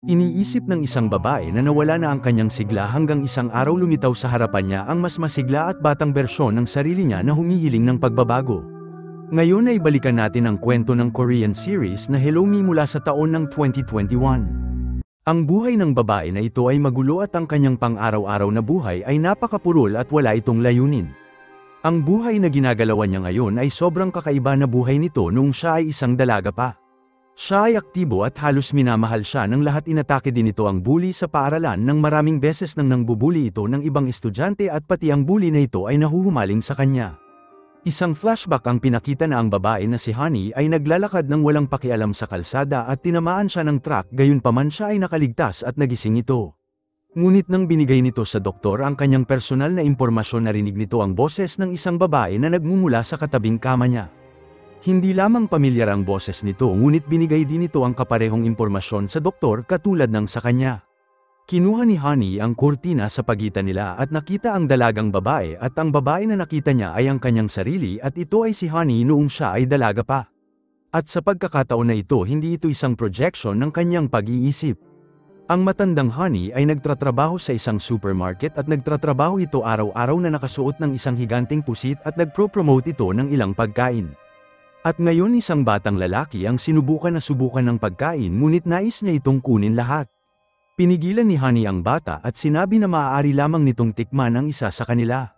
Iniisip ng isang babae na nawala na ang kanyang sigla hanggang isang araw lumitaw sa harapan niya ang mas masigla at batang bersyon ng sarili niya na humihiling ng pagbabago. Ngayon ay balikan natin ang kwento ng Korean series na Hello Me mula sa taon ng 2021. Ang buhay ng babae na ito ay magulo at ang kanyang pang-araw-araw na buhay ay napakapurol at wala itong layunin. Ang buhay na ginagalawan niya ngayon ay sobrang kakaiba na buhay nito noong siya ay isang dalaga pa. Siya ay aktibo at halos minamahal siya ng lahat. Inatake din ito ang bully sa paaralan ng maraming beses nang nangbubuli ito ng ibang estudyante at pati ang bully na ito ay nahuhumaling sa kanya. Isang flashback ang pinakita na ang babae na si Honey ay naglalakad ng walang pakialam sa kalsada at tinamaan siya ng truck, gayunpaman siya ay nakaligtas at nagising ito. Ngunit nang binigay nito sa doktor ang kanyang personal na impormasyon, narinig nito ang boses ng isang babae na nagmumula sa katabing kama niya. Hindi lamang pamilyar ang boses nito, ngunit binigay din nito ang kaparehong impormasyon sa doktor katulad ng sa kanya. Kinuha ni Honey ang kurtina sa pagitan nila at nakita ang dalagang babae, at ang babae na nakita niya ay ang kanyang sarili at ito ay si Honey noong siya ay dalaga pa. At sa pagkakataon na ito, hindi ito isang projection ng kanyang pag-iisip. Ang matandang Honey ay nagtratrabaho sa isang supermarket at nagtratrabaho ito araw-araw na nakasuot ng isang higanting pusit at nagpro-promote ito ng ilang pagkain. At ngayon isang batang lalaki ang subukan ng pagkain, ngunit nais niya itong kunin lahat. Pinigilan ni Honey ang bata at sinabi na maaari lamang nitong tikman ang isa sa kanila.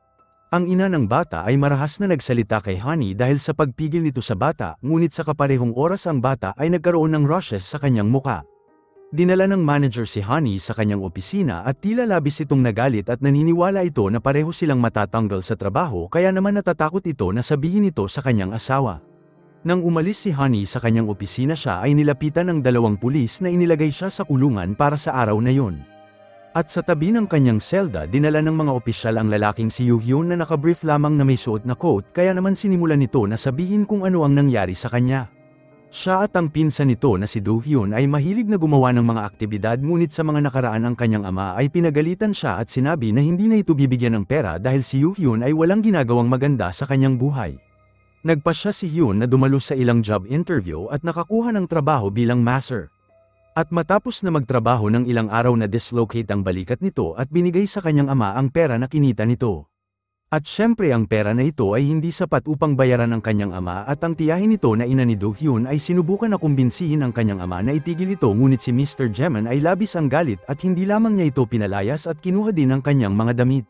Ang ina ng bata ay marahas na nagsalita kay Honey dahil sa pagpigil nito sa bata, ngunit sa kaparehong oras ang bata ay nagkaroon ng rashes sa kanyang muka. Dinala ng manager si Honey sa kanyang opisina at tila labis itong nagalit at naniniwala ito na pareho silang matatanggal sa trabaho, kaya naman natatakot ito na sabihin ito sa kanyang asawa. Nang umalis si Honey sa kanyang opisina, siya ay nilapitan ng dalawang pulis na inilagay siya sa kulungan para sa araw na yon. At sa tabi ng kanyang selda, dinala ng mga opisyal ang lalaking si Yoo-hyun na nakabrief lamang na may suot na coat, kaya naman sinimulan nito na sabihin kung ano ang nangyari sa kanya. Siya at ang pinsan nito na si Do-hyun ay mahilig na gumawa ng mga aktibidad, ngunit sa mga nakaraan ang kanyang ama ay pinagalitan siya at sinabi na hindi na ito bibigyan ng pera dahil si Yoo-hyun ay walang ginagawang maganda sa kanyang buhay. Nagpasya si Hyun na dumalo sa ilang job interview at nakakuha ng trabaho bilang masser. At matapos na magtrabaho ng ilang araw, na dislocate ang balikat nito at binigay sa kanyang ama ang pera na kinita nito. At syempre ang pera na ito ay hindi sapat upang bayaran ang kanyang ama, at ang tiyahin nito na ina ni Do-hyun ay sinubukan na kumbinsihin ang kanyang ama na itigil ito, ngunit si Mr. Jeman ay labis ang galit at hindi lamang niya ito pinalayas at kinuha din ang kanyang mga damit.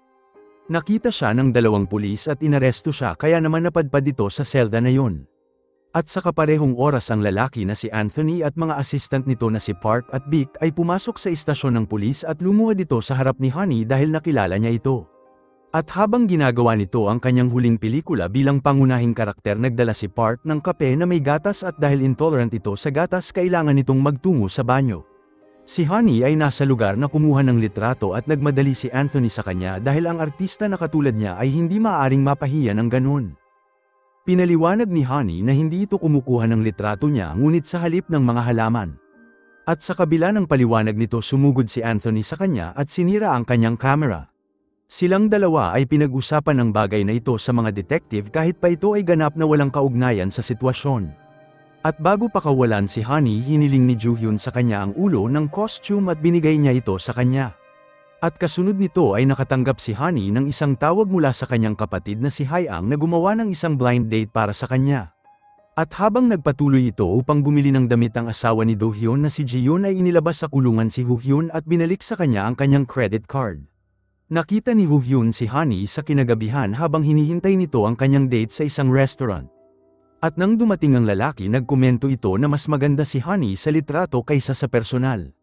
Nakita siya ng dalawang pulis at inaresto siya, kaya naman napadpad ito sa selda na yon. At sa kaparehong oras ang lalaki na si Anthony at mga assistant nito na si Park at Vic ay pumasok sa istasyon ng pulis at lumuhad ito sa harap ni Honey dahil nakilala niya ito. At habang ginagawa nito ang kanyang huling pelikula bilang pangunahing karakter, nagdala si Park ng kape na may gatas at dahil intolerant ito sa gatas, kailangan nitong magtungo sa banyo. Si Honey ay nasa lugar na kumuha ng litrato at nagmadali si Anthony sa kanya dahil ang artista na katulad niya ay hindi maaaring mapahiya ng ganun. Pinaliwanag ni Honey na hindi ito kumukuha ng litrato niya, ngunit sa halip ng mga halaman. At sa kabila ng paliwanag nito, sumugod si Anthony sa kanya at sinira ang kanyang camera. Silang dalawa ay pinag-usapan ng bagay na ito sa mga detective kahit pa ito ay ganap na walang kaugnayan sa sitwasyon. At bago pa kawalan si Honey, hiniling ni Joo-hyun sa kanya ang ulo ng costume at binigay niya ito sa kanya. At kasunod nito ay nakatanggap si Honey ng isang tawag mula sa kanyang kapatid na si Hae-ang na gumawa ng isang blind date para sa kanya. At habang nagpatuloy ito upang bumili ng damit ang asawa ni Do-hyun na si Ji-yoon, ay inilabas sa kulungan si Woo-hyun at binalik sa kanya ang kanyang credit card. Nakita ni Woo-hyun si Honey sa kinagabihan habang hinihintay nito ang kanyang date sa isang restaurant. At nang dumating ang lalaki, nagkomento ito na mas maganda si Honey sa litrato kaysa sa personal.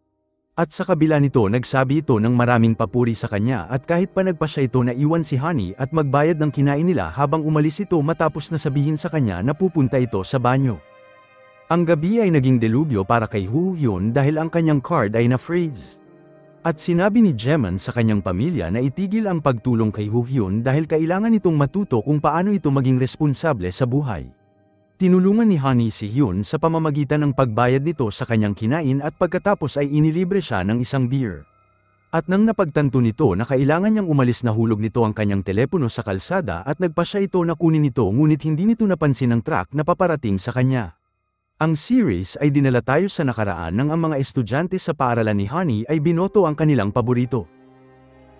At sa kabila nito, nagsabi ito ng maraming papuri sa kanya, at kahit pa nagpa siya ito na iwan si Honey at magbayad ng kinain nila habang umalis ito matapos na sabihin sa kanya na pupunta ito sa banyo. Ang gabi ay naging delubyo para kay Woo-hyun dahil ang kanyang card ay na-freeze. At sinabi ni Jeman sa kanyang pamilya na itigil ang pagtulong kay Woo-hyun dahil kailangan itong matuto kung paano ito maging responsable sa buhay. Tinulungan ni Honey si Hyun sa pamamagitan ng pagbayad nito sa kanyang kinain at pagkatapos ay inilibre siya ng isang beer. At nang napagtanto nito na kailangan niyang umalis, nahulog nito ang kanyang telepono sa kalsada at nagpa siya ito na kunin ito, ngunit hindi nito napansin ang truck na paparating sa kanya. Ang series ay dinala tayo sa nakaraan nang ang mga estudyante sa paaralan ni Honey ay binoto ang kanilang paborito.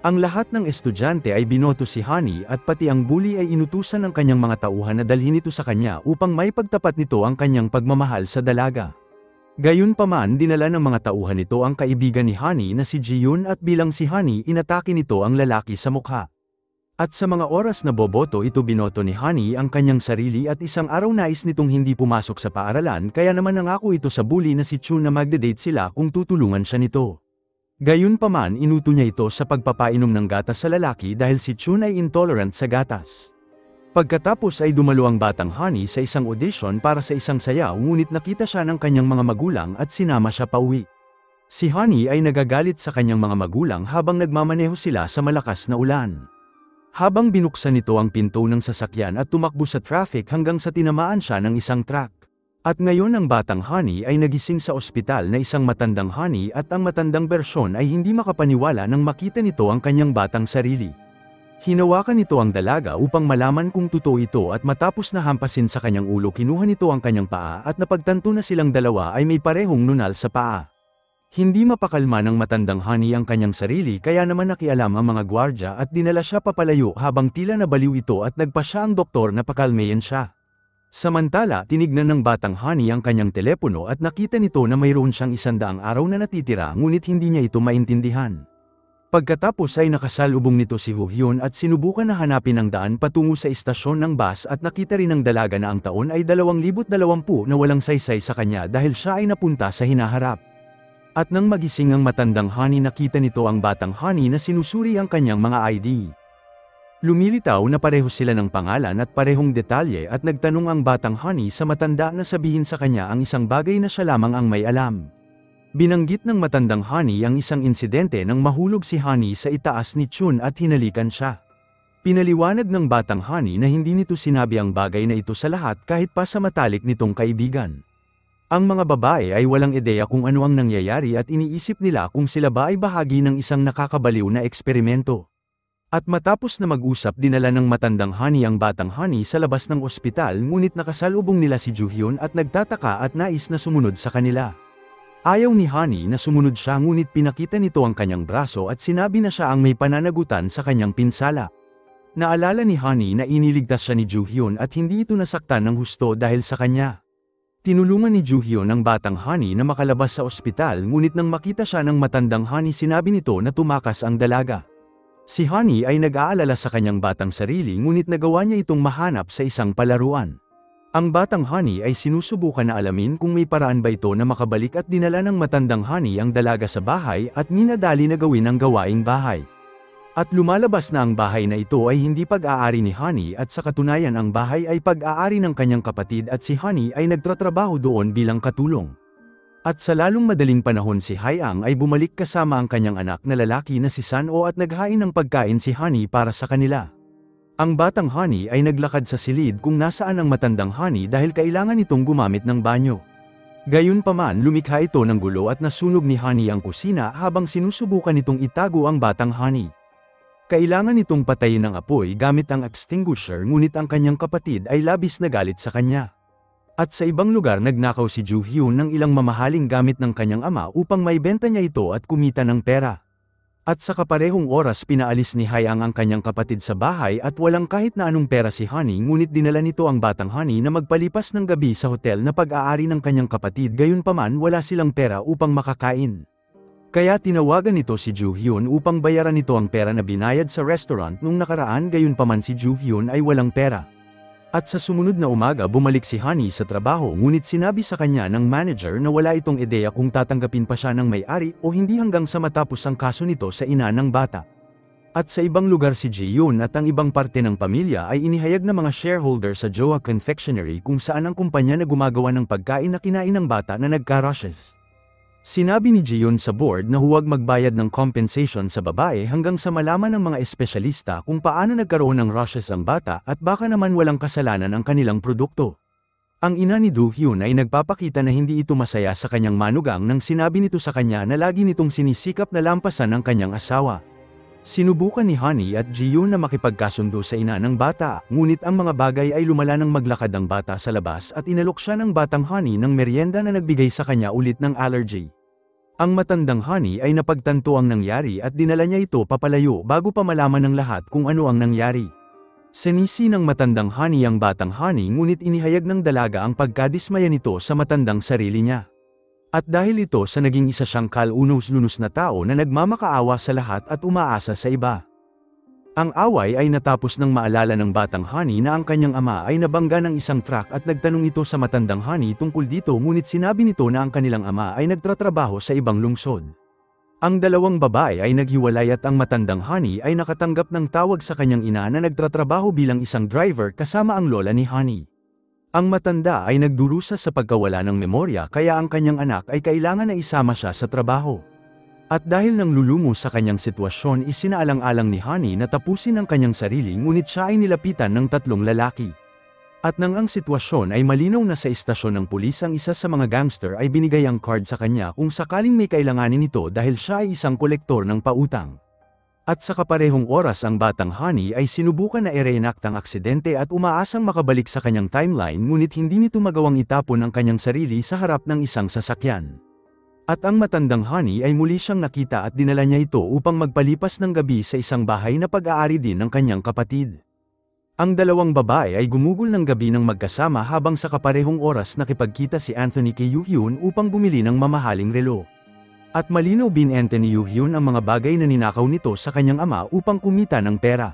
Ang lahat ng estudyante ay binoto si Honey at pati ang bully ay inutusan ng kanyang mga tauhan na dalhin ito sa kanya upang may pagtapat nito ang kanyang pagmamahal sa dalaga. Gayunpaman dinala ng mga tauhan nito ang kaibigan ni Honey na si Ji-yoon at bilang si Honey inatake nito ang lalaki sa mukha. At sa mga oras na boboto ito binoto ni Honey ang kanyang sarili at isang araw nais nitong hindi pumasok sa paaralan kaya naman nangako ito sa bully na si Chun na magde-date sila kung tutulungan siya nito. Gayunpaman inuto niya ito sa pagpapainom ng gatas sa lalaki dahil si Chun ay intolerant sa gatas. Pagkatapos ay dumalo ang batang Honey sa isang audition para sa isang sayaw ngunit nakita siya ng kanyang mga magulang at sinama siya pauwi. Si Honey ay nagagalit sa kanyang mga magulang habang nagmamaneho sila sa malakas na ulan. Habang binuksan nito ang pinto ng sasakyan at tumakbo sa traffic hanggang sa tinamaan siya ng isang truck. At ngayon ang batang Honey ay nagising sa ospital na isang matandang Honey at ang matandang bersyon ay hindi makapaniwala nang makita nito ang kanyang batang sarili. Hinawakan nito ang dalaga upang malaman kung totoo ito at matapos na hampasin sa kanyang ulo kinuha nito ang kanyang paa at napagtanto na silang dalawa ay may parehong nunal sa paa. Hindi mapakalma ng matandang Honey ang kanyang sarili kaya naman nakialam ang mga gwardya at dinala siya papalayo habang tila nabaliw ito at nagpa siya ang doktor na pakalmayan siya. Samantala, tinignan ng batang Honey ang kanyang telepono at nakita nito na mayroon siyang 100 araw na natitira ngunit hindi niya ito maintindihan. Pagkatapos ay nakasalubong nito si Woo-hyun at sinubukan na hanapin ang daan patungo sa istasyon ng bus at nakita rin ng dalaga na ang taon ay 2020 na walang saysay sa kanya dahil siya ay napunta sa hinaharap. At nang magising ang matandang Honey nakita nito ang batang Honey na sinusuri ang kanyang mga ID. Lumilitaw na pareho sila ng pangalan at parehong detalye at nagtanong ang batang Honey sa matanda na sabihin sa kanya ang isang bagay na siya lamang ang may alam. Binanggit ng matandang Honey ang isang insidente nang mahulog si Honey sa itaas ni Chun at hinalikan siya. Pinaliwanag ng batang Honey na hindi nito sinabi ang bagay na ito sa lahat kahit pa sa matalik nitong kaibigan. Ang mga babae ay walang ideya kung ano ang nangyayari at iniisip nila kung sila ba ay bahagi ng isang nakakabaliw na eksperimento. At matapos na mag-usap dinala ng matandang Honey ang batang Honey sa labas ng ospital ngunit nakasalubong nila si Ju-hyun at nagtataka at nais na sumunod sa kanila. Ayaw ni Honey na sumunod siya ngunit pinakita nito ang kanyang braso at sinabi na siya ang may pananagutan sa kanyang pinsala. Naalala ni Honey na iniligtas siya ni Ju-hyun at hindi ito nasaktan ng husto dahil sa kanya. Tinulungan ni Ju-hyun ang batang Honey na makalabas sa ospital ngunit nang makita siya ng matandang Honey sinabi nito na tumakas ang dalaga. Si Honey ay nag-aalala sa kanyang batang sarili ngunit nagawa niya itong mahanap sa isang palaruan. Ang batang Honey ay sinusubukan na alamin kung may paraan ba ito na makabalik at dinala ng matandang Honey ang dalaga sa bahay at minadali na gawin ang gawaing bahay. At lumalabas na ang bahay na ito ay hindi pag-aari ni Honey at sa katunayan ang bahay ay pag-aari ng kanyang kapatid at si Honey ay nagtatrabaho doon bilang katulong. At sa lalong madaling panahon si Hae-ang ay bumalik kasama ang kanyang anak na lalaki na si San-oh at naghain ng pagkain si Honey para sa kanila. Ang batang Honey ay naglakad sa silid kung nasaan ang matandang Honey dahil kailangan itong gumamit ng banyo. Gayunpaman lumikha ito ng gulo at nasunog ni Honey ang kusina habang sinusubukan itong itago ang batang Honey. Kailangan itong patayin ng apoy gamit ang extinguisher ngunit ang kanyang kapatid ay labis na galit sa kanya. At sa ibang lugar nagnakaw si Ju-hyun ng ilang mamahaling gamit ng kanyang ama upang maibenta niya ito at kumita ng pera. At sa kaparehong oras pinaalis ni Hae-ang ang kanyang kapatid sa bahay at walang kahit na anong pera si Honey ngunit dinala nito ang batang Honey na magpalipas ng gabi sa hotel na pag-aari ng kanyang kapatid gayunpaman wala silang pera upang makakain. Kaya tinawagan nito si Ju-hyun upang bayaran nito ang pera na binayad sa restaurant nung nakaraan gayunpaman si Ju-hyun ay walang pera. At sa sumunod na umaga bumalik si Honey sa trabaho ngunit sinabi sa kanya ng manager na wala itong ideya kung tatanggapin pa siya ng may-ari o hindi hanggang sa matapos ang kaso nito sa ina ng bata. At sa ibang lugar si Ji-yoon at ang ibang parte ng pamilya ay inihayag na mga shareholder sa Joa Confectionery kung saan ang kumpanya na gumagawa ng pagkain na kinain ng bata na nagka-rashes. Sinabi ni Ji-yoon sa board na huwag magbayad ng compensation sa babae hanggang sa malaman ng mga espesyalista kung paano nagkaroon ng rashes ang bata at baka naman walang kasalanan ang kanilang produkto. Ang ina ni Do-hyun ay nagpapakita na hindi ito masaya sa kanyang manugang nang sinabi nito sa kanya na lagi nitong sinisikap na lampasan ang kanyang asawa. Sinubukan ni Honey at Ji-yoon na makipagkasundo sa ina ng bata, ngunit ang mga bagay ay lumala nang maglakad ang bata sa labas at inalok siya ng batang Honey ng merienda na nagbigay sa kanya ulit ng allergy. Ang matandang Honey ay napagtanto ang nangyari at dinala niya ito papalayo bago pa malaman ng lahat kung ano ang nangyari. Sinisi ng matandang Honey ang batang Honey ngunit inihayag ng dalaga ang pagkadismaya nito sa matandang sarili niya. At dahil ito sa naging isa siyang kalunos-lunos na tao na nagmamakaawa sa lahat at umaasa sa iba. Ang away ay natapos nang maalala ng batang Honey na ang kanyang ama ay nabangga ng isang truck at nagtanong ito sa matandang Honey tungkol dito ngunit sinabi nito na ang kanilang ama ay nagtatrabaho sa ibang lungsod. Ang dalawang babae ay naghiwalay at ang matandang Honey ay nakatanggap ng tawag sa kanyang ina na nagtatrabaho bilang isang driver kasama ang lola ni Honey. Ang matanda ay nagdurusa sa pagkawala ng memorya kaya ang kanyang anak ay kailangan na isama siya sa trabaho. At dahil nang lulungo sa kanyang sitwasyon isinaalang-alang ni Honey na tapusin ang kanyang sarili ngunit siya ay nilapitan ng 3 lalaki. At nang ang sitwasyon ay malinaw na sa istasyon ng pulis ang isa sa mga gangster ay binigay ang card sa kanya kung sakaling may kailanganin ito dahil siya ay isang kolektor ng pautang. At sa kaparehong oras ang batang Honey ay sinubukan na i-reenact ang aksidente at umaasang makabalik sa kanyang timeline ngunit hindi nito magawang itapon ang kanyang sarili sa harap ng isang sasakyan. At ang matandang Honey ay muli siyang nakita at dinala niya ito upang magpalipas ng gabi sa isang bahay na pag-aari din ng kanyang kapatid. Ang dalawang babae ay gumugol ng gabi ng magkasama habang sa kaparehong oras nakipagkita si Anthony kay Yoo-hyun upang bumili ng mamahaling relo. At malinaw binente ni Yoo-hyun ang mga bagay na ninakaw nito sa kanyang ama upang kumita ng pera.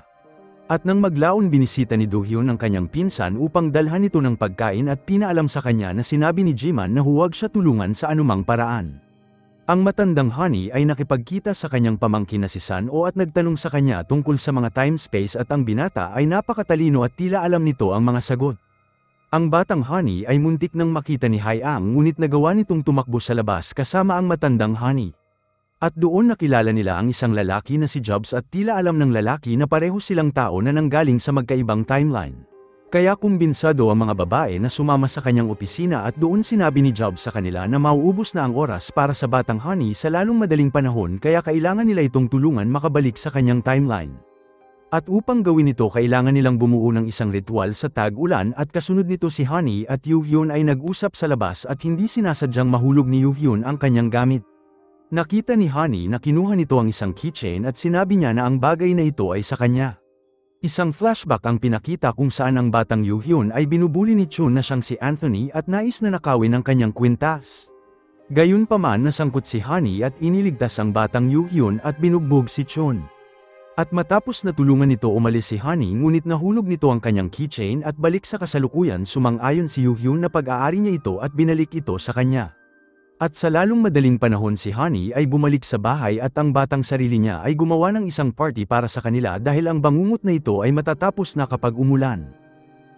At nang maglaon binisita ni Do-hyun ang kanyang pinsan upang dalhan ito ng pagkain at pinaalam sa kanya na sinabi ni Jiman na huwag siya tulungan sa anumang paraan. Ang matandang Honey ay nakipagkita sa kanyang pamangkin na si San-o at nagtanong sa kanya tungkol sa mga time-space at ang binata ay napakatalino at tila alam nito ang mga sagot. Ang batang Honey ay muntik nang makita ni Hae-ang ngunit nagawa nitong tumakbo sa labas kasama ang matandang Honey. At doon nakilala nila ang isang lalaki na si Jobs at tila alam ng lalaki na pareho silang tao na nanggaling sa magkaibang timeline. Kaya kumbinsado ang mga babae na sumama sa kanyang opisina at doon sinabi ni Jobs sa kanila na mauubos na ang oras para sa batang Honey sa lalong madaling panahon kaya kailangan nila itong tulungan makabalik sa kanyang timeline. At upang gawin ito kailangan nilang bumuo ng isang ritual sa tag-ulan at kasunod nito si Honey at Yoo-hyun ay nag-usap sa labas at hindi sinasadyang mahulog ni Yoo-hyun ang kanyang gamit. Nakita ni Honey na kinuha nito ang isang keychain at sinabi niya na ang bagay na ito ay sa kanya. Isang flashback ang pinakita kung saan ang batang Yoo-hyun ay binubuli ni Chun na siyang si Anthony at nais na nakawin ang kanyang kwintas. Gayunpaman nasangkot si Honey at iniligtas ang batang Yoo-hyun at binugbog si Chun. At matapos na tulungan nito umalis si Honey ngunit nahulog nito ang kanyang keychain at balik sa kasalukuyan sumang-ayon si Yoo-hyun na pag-aari niya ito at binalik ito sa kanya. At sa lalong madaling panahon si Honey ay bumalik sa bahay at ang batang sarili niya ay gumawa ng isang party para sa kanila dahil ang bangungot na ito ay matatapos na kapag umulan.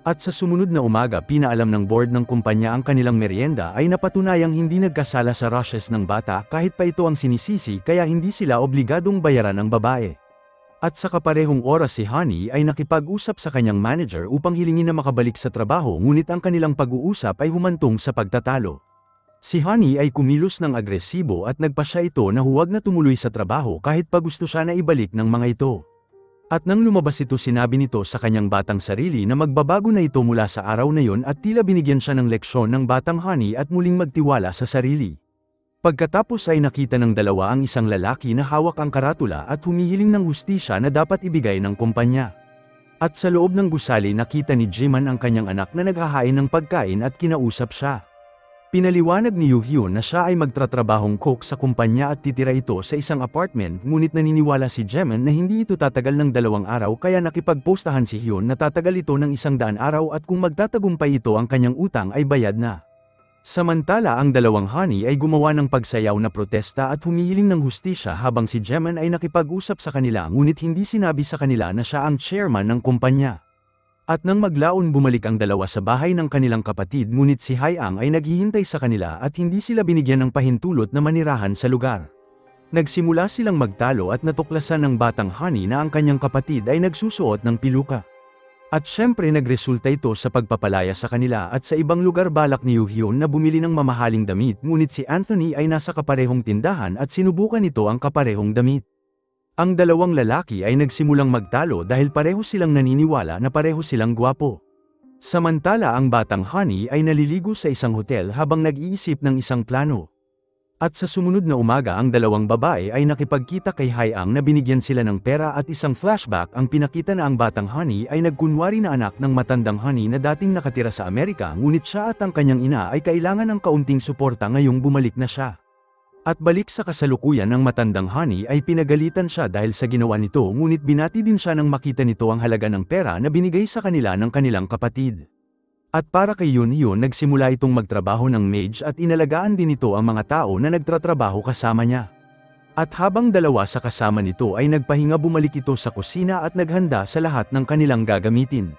At sa sumunod na umaga pinaalam ng board ng kumpanya ang kanilang merienda ay napatunayang hindi nagkasala sa rushes ng bata kahit pa ito ang sinisisi kaya hindi sila obligadong bayaran ang babae. At sa kaparehong oras si Honey ay nakipag-usap sa kanyang manager upang hilingin na makabalik sa trabaho ngunit ang kanilang pag-uusap ay humantong sa pagtatalo. Si Honey ay kumilos ng agresibo at nagpasya ito na huwag na tumuloy sa trabaho kahit pa gusto siya na ibalik ng mga ito. At nang lumabas ito sinabi nito sa kanyang batang sarili na magbabago na ito mula sa araw na yon at tila binigyan siya ng leksyon ng batang Honey at muling magtiwala sa sarili. Pagkatapos ay nakita ng dalawa ang isang lalaki na hawak ang karatula at humihiling ng hustisya na dapat ibigay ng kumpanya. At sa loob ng gusali nakita ni Jiman ang kanyang anak na naghahain ng pagkain at kinausap siya. Pinaliwanag ni Yoo-hyun na siya ay magtatrabahong cook sa kumpanya at titira ito sa isang apartment ngunit naniniwala si Jiman na hindi ito tatagal ng 2 araw kaya nakipagpostahan si Hyun na tatagal ito ng 100 araw at kung magtatagumpay ito ang kanyang utang ay bayad na. Samantala ang dalawang Honey ay gumawa ng pagsayaw na protesta at humihiling ng hustisya habang si Jiman ay nakipag-usap sa kanila ngunit hindi sinabi sa kanila na siya ang chairman ng kumpanya. At nang maglaon bumalik ang dalawa sa bahay ng kanilang kapatid ngunit si Hae-ang ay naghihintay sa kanila at hindi sila binigyan ng pahintulot na manirahan sa lugar. Nagsimula silang magtalo at natuklasan ng batang Honey na ang kanyang kapatid ay nagsusuot ng piluka. At syempre nagresulta ito sa pagpapalaya sa kanila at sa ibang lugar balak ni Yoo-hyun na bumili ng mamahaling damit ngunit si Anthony ay nasa kaparehong tindahan at sinubukan nito ang kaparehong damit. Ang dalawang lalaki ay nagsimulang magtalo dahil pareho silang naniniwala na pareho silang gwapo. Samantala ang batang Honey ay naliligo sa isang hotel habang nag-iisip ng isang plano. At sa sumunod na umaga ang dalawang babae ay nakipagkita kay Hae-ang na binigyan sila ng pera at isang flashback ang pinakita na ang batang Honey ay nagkunwari na anak ng matandang Honey na dating nakatira sa Amerika ngunit siya at ang kanyang ina ay kailangan ng kaunting suporta ngayong bumalik na siya. At balik sa kasalukuyan ng matandang Honey ay pinagalitan siya dahil sa ginawa nito ngunit binati din siya nang makita nito ang halaga ng pera na binigay sa kanila ng kanilang kapatid. At para kay Yoon-hyun nagsimula itong magtrabaho ng mage at inalagaan din nito ang mga tao na nagtatrabaho kasama niya. At habang dalawa sa kasama nito ay nagpahinga bumalik ito sa kusina at naghanda sa lahat ng kanilang gagamitin.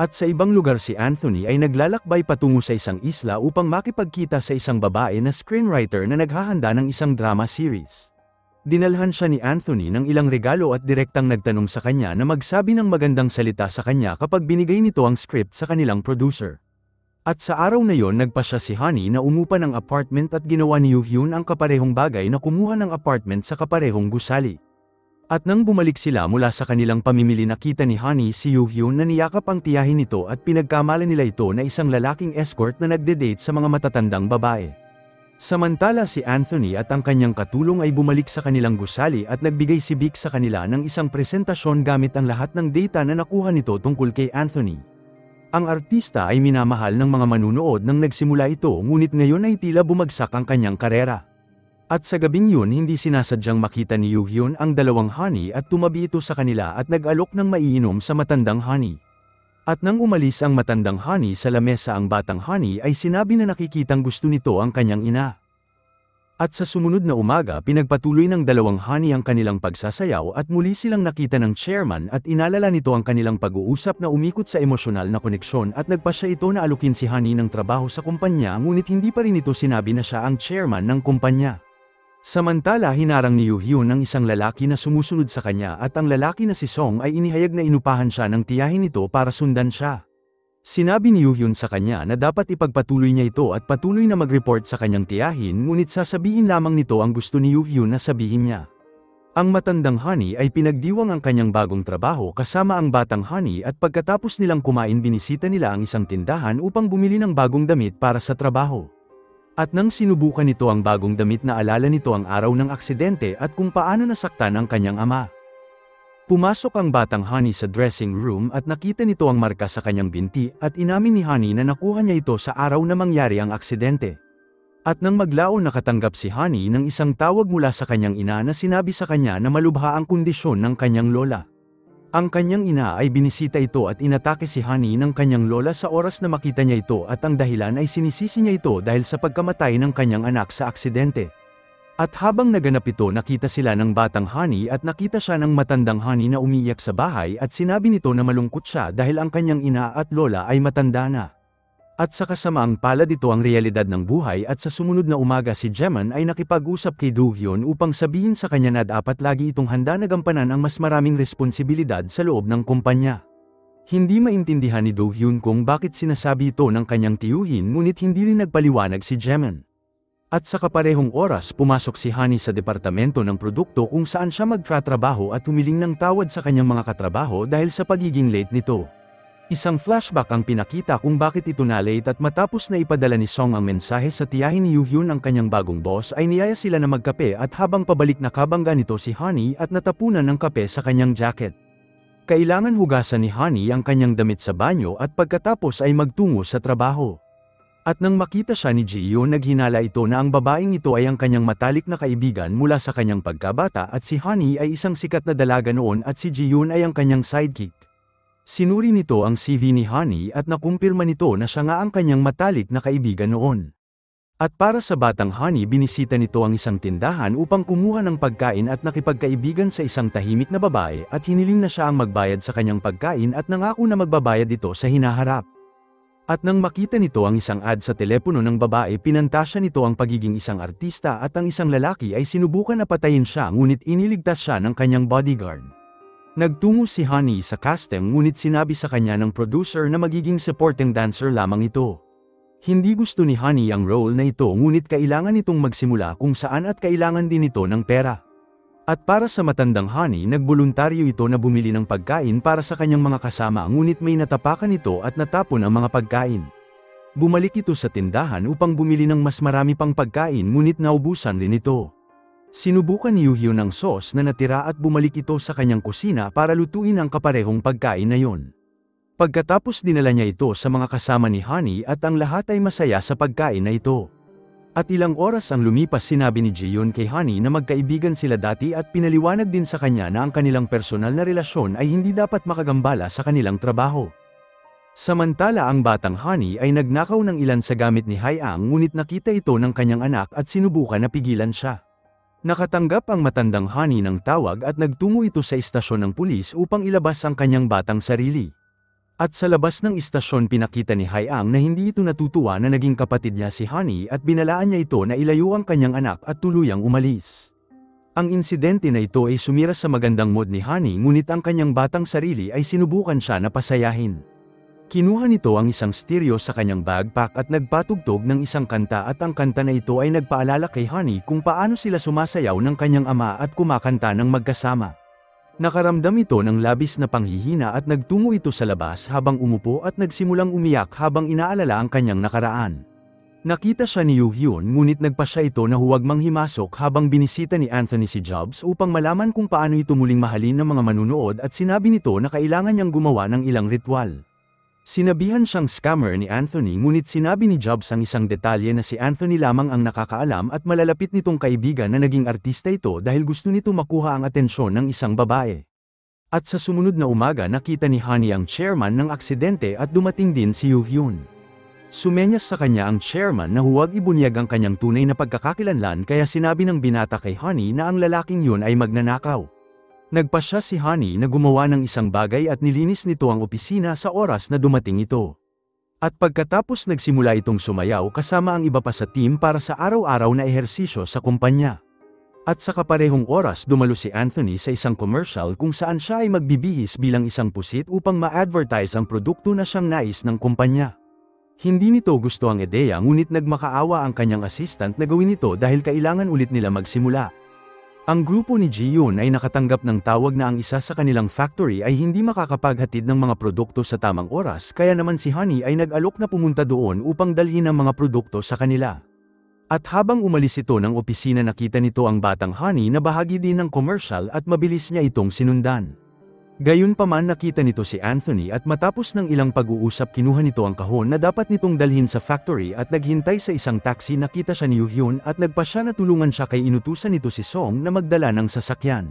At sa ibang lugar si Anthony ay naglalakbay patungo sa isang isla upang makipagkita sa isang babae na screenwriter na naghahanda ng isang drama series. Dinalhan siya ni Anthony ng ilang regalo at direktang nagtanong sa kanya na magsabi ng magandang salita sa kanya kapag binigay nito ang script sa kanilang producer. At sa araw na yon nagpa siya si Honey na umupa ng apartment at ginawa ni Yoo-hyun ang kaparehong bagay na kumuha ng apartment sa kaparehong gusali. At nang bumalik sila mula sa kanilang pamimili nakita ni Honey si Yoo-hyun na niyakap ang tiyahin nito at pinagkamalan nila ito na isang lalaking escort na nagde-date sa mga matatandang babae. Samantala si Anthony at ang kanyang katulong ay bumalik sa kanilang gusali at nagbigay si Vic sa kanila ng isang presentasyon gamit ang lahat ng data na nakuha nito tungkol kay Anthony. Ang artista ay minamahal ng mga manunood nang nagsimula ito ngunit ngayon ay tila bumagsak ang kanyang karera. At sa gabing yun hindi sinasadyang makita ni Yoo-hyun ang dalawang Honey at tumabi ito sa kanila at nag-alok ng maiinom sa matandang Honey. At nang umalis ang matandang Honey sa lamesa ang batang Honey ay sinabi na nakikitang gusto nito ang kanyang ina. At sa sumunod na umaga pinagpatuloy ng dalawang Honey ang kanilang pagsasayaw at muli silang nakita ng chairman at inalala nito ang kanilang pag-uusap na umikot sa emosyonal na koneksyon at nagpasya ito na alukin si Honey ng trabaho sa kumpanya ngunit hindi pa rin ito sinabi na siya ang chairman ng kumpanya. Samantala hinarang ni Yoo-hyun ng isang lalaki na sumusunod sa kanya at ang lalaki na si Song ay inihayag na inupahan siya ng tiyahin nito para sundan siya. Sinabi ni Yoo-hyun sa kanya na dapat ipagpatuloy niya ito at patuloy na mag-report sa kanyang tiyahin ngunit sasabihin lamang nito ang gusto ni Yoo-hyun na sabihin niya. Ang matandang Honey ay pinagdiwang ang kanyang bagong trabaho kasama ang batang Honey at pagkatapos nilang kumain binisita nila ang isang tindahan upang bumili ng bagong damit para sa trabaho. At nang sinubukan nito ang bagong damit na alala nito ang araw ng aksidente at kung paano nasaktan ang kanyang ama. Pumasok ang batang Honey sa dressing room at nakita nito ang marka sa kanyang binti at inamin ni Honey na nakuha niya ito sa araw na mangyari ang aksidente. At nang maglaon nakatanggap si Honey ng isang tawag mula sa kanyang ina na sinabi sa kanya na malubha ang kondisyon ng kanyang lola. Ang kanyang ina ay binisita ito at inatake si Honey ng kanyang lola sa oras na makita niya ito at ang dahilan ay sinisisi niya ito dahil sa pagkamatay ng kanyang anak sa aksidente. At habang naganap ito nakita sila ng batang Honey at nakita siya ng matandang Honey na umiiyak sa bahay at sinabi nito na malungkot siya dahil ang kanyang ina at lola ay matanda na. At sa kasamaang palad ito ang realidad ng buhay at sa sumunod na umaga si Jaeman ay nakipag-usap kay Do-hyun upang sabihin sa kanya na dapat lagi itong handa na gampanan ang mas maraming responsibilidad sa loob ng kumpanya. Hindi maintindihan ni Do-hyun kung bakit sinasabi ito ng kanyang tiyuhin ngunit hindi rin nagpaliwanag si Jaeman. At sa kaparehong oras pumasok si Honey sa departamento ng produkto kung saan siya magtratrabaho at humiling ng tawad sa kanyang mga katrabaho dahil sa pagiging late nito. Isang flashback ang pinakita kung bakit ito na-late at matapos na ipadala ni Song ang mensahe sa tiyahin ni Yoo-hyun ang kanyang bagong boss ay niyaya sila na magkape at habang pabalik nakabangga nito si Honey at natapunan ng kape sa kanyang jacket. Kailangan hugasan ni Honey ang kanyang damit sa banyo at pagkatapos ay magtungo sa trabaho. At nang makita siya ni Ji-yoon naghinala ito na ang babaeng ito ay ang kanyang matalik na kaibigan mula sa kanyang pagkabata at si Honey ay isang sikat na dalaga noon at si Ji-yoon ay ang kanyang sidekick. Sinuri nito ang CV ni Honey at nakumpirma nito na siya nga ang kanyang matalik na kaibigan noon. At para sa batang Honey binisita nito ang isang tindahan upang kumuha ng pagkain at nakipagkaibigan sa isang tahimik na babae at hiniling na siya ang magbayad sa kanyang pagkain at nangako na magbabayad ito sa hinaharap. At nang makita nito ang isang ad sa telepono ng babae pinantasya nito ang pagiging isang artista at ang isang lalaki ay sinubukan na patayin siya ngunit iniligtas siya ng kanyang bodyguard. Nagtungo si Honey sa casting ngunit sinabi sa kanya ng producer na magiging supporting dancer lamang ito. Hindi gusto ni Honey ang role na ito ngunit kailangan itong magsimula kung saan at kailangan din ito ng pera. At para sa matandang Honey, nagboluntaryo ito na bumili ng pagkain para sa kanyang mga kasama, ngunit may natapakan ito at natapon ang mga pagkain. Bumalik ito sa tindahan upang bumili ng mas marami pang pagkain, ngunit naubusan rin ito. Sinubukan ni Yuhyun ang sauce na natira at bumalik ito sa kanyang kusina para lutuin ang kaparehong pagkain na yon. Pagkatapos dinala niya ito sa mga kasama ni Honey at ang lahat ay masaya sa pagkain na ito. At ilang oras ang lumipas, sinabi ni Jihyun kay Honey na magkaibigan sila dati at pinaliwanag din sa kanya na ang kanilang personal na relasyon ay hindi dapat makagambala sa kanilang trabaho. Samantala ang batang Honey ay nagnakaw ng ilan sa gamit ni Hae-ang, ngunit nakita ito ng kanyang anak at sinubukan na pigilan siya. Nakatanggap ang matandang Honey ng tawag at nagtungo ito sa istasyon ng pulis upang ilabas ang kanyang batang sarili. At sa labas ng istasyon, pinakita ni Hae-ang na hindi ito natutuwa na naging kapatid niya si Honey at binalaan niya ito na ilayo ang kanyang anak at tuluyang umalis. Ang insidente na ito ay sumira sa magandang mood ni Honey, ngunit ang kanyang batang sarili ay sinubukan siya na pasayahin. Kinuha nito ang isang stereo sa kanyang backpack at nagpatugtog ng isang kanta, at ang kanta na ito ay nagpaalala kay Honey kung paano sila sumasayaw ng kanyang ama at kumakanta ng magkasama. Nakaramdam ito ng labis na panghihina at nagtungo ito sa labas habang umupo at nagsimulang umiyak habang inaalala ang kanyang nakaraan. Nakita siya ni Yuhyun, ngunit nagpa siya ito na huwag manghimasok habang binisita ni Anthony si Jobs upang malaman kung paano ito muling mahalin ng mga manunood, at sinabi nito na kailangan niyang gumawa ng ilang ritual. Sinabihan siyang scammer ni Anthony, ngunit sinabi ni Jobs ang isang detalye na si Anthony lamang ang nakakaalam, at malalapit nitong kaibigan na naging artista ito dahil gusto nito makuha ang atensyon ng isang babae. At sa sumunod na umaga, nakita ni Honey ang chairman ng aksidente at dumating din si Yuhyun. Sumenyas sa kanya ang chairman na huwag ibunyag ang kanyang tunay na pagkakakilanlan, kaya sinabi ng binata kay Honey na ang lalaking yun ay magnanakaw. Nagpasya si Honey na gumawa ng isang bagay at nilinis nito ang opisina sa oras na dumating ito. At pagkatapos nagsimula itong sumayaw kasama ang iba pa sa team para sa araw-araw na ehersisyo sa kumpanya. At sa kaparehong oras dumalo si Anthony sa isang commercial kung saan siya ay magbibihis bilang isang pusit upang ma-advertise ang produkto na siyang nais ng kumpanya. Hindi nito gusto ang ideya, ngunit nagmakaawa ang kanyang assistant na gawin ito dahil kailangan ulit nila magsimula. Ang grupo ni Jihyun ay nakatanggap ng tawag na ang isa sa kanilang factory ay hindi makakapaghatid ng mga produkto sa tamang oras, kaya naman si Honey ay nag-alok na pumunta doon upang dalhin ang mga produkto sa kanila. At habang umalis ito ng opisina, nakita nito ang batang Honey na bahagi din ng commercial at mabilis niya itong sinundan. Gayunpaman nakita nito si Anthony at matapos ng ilang pag-uusap kinuha nito ang kahon na dapat nitong dalhin sa factory at naghintay sa isang taxi. Nakita siya ni Yuhyun at nagpasya na tulungan siya kay inutusan nito si Song na magdala ng sasakyan.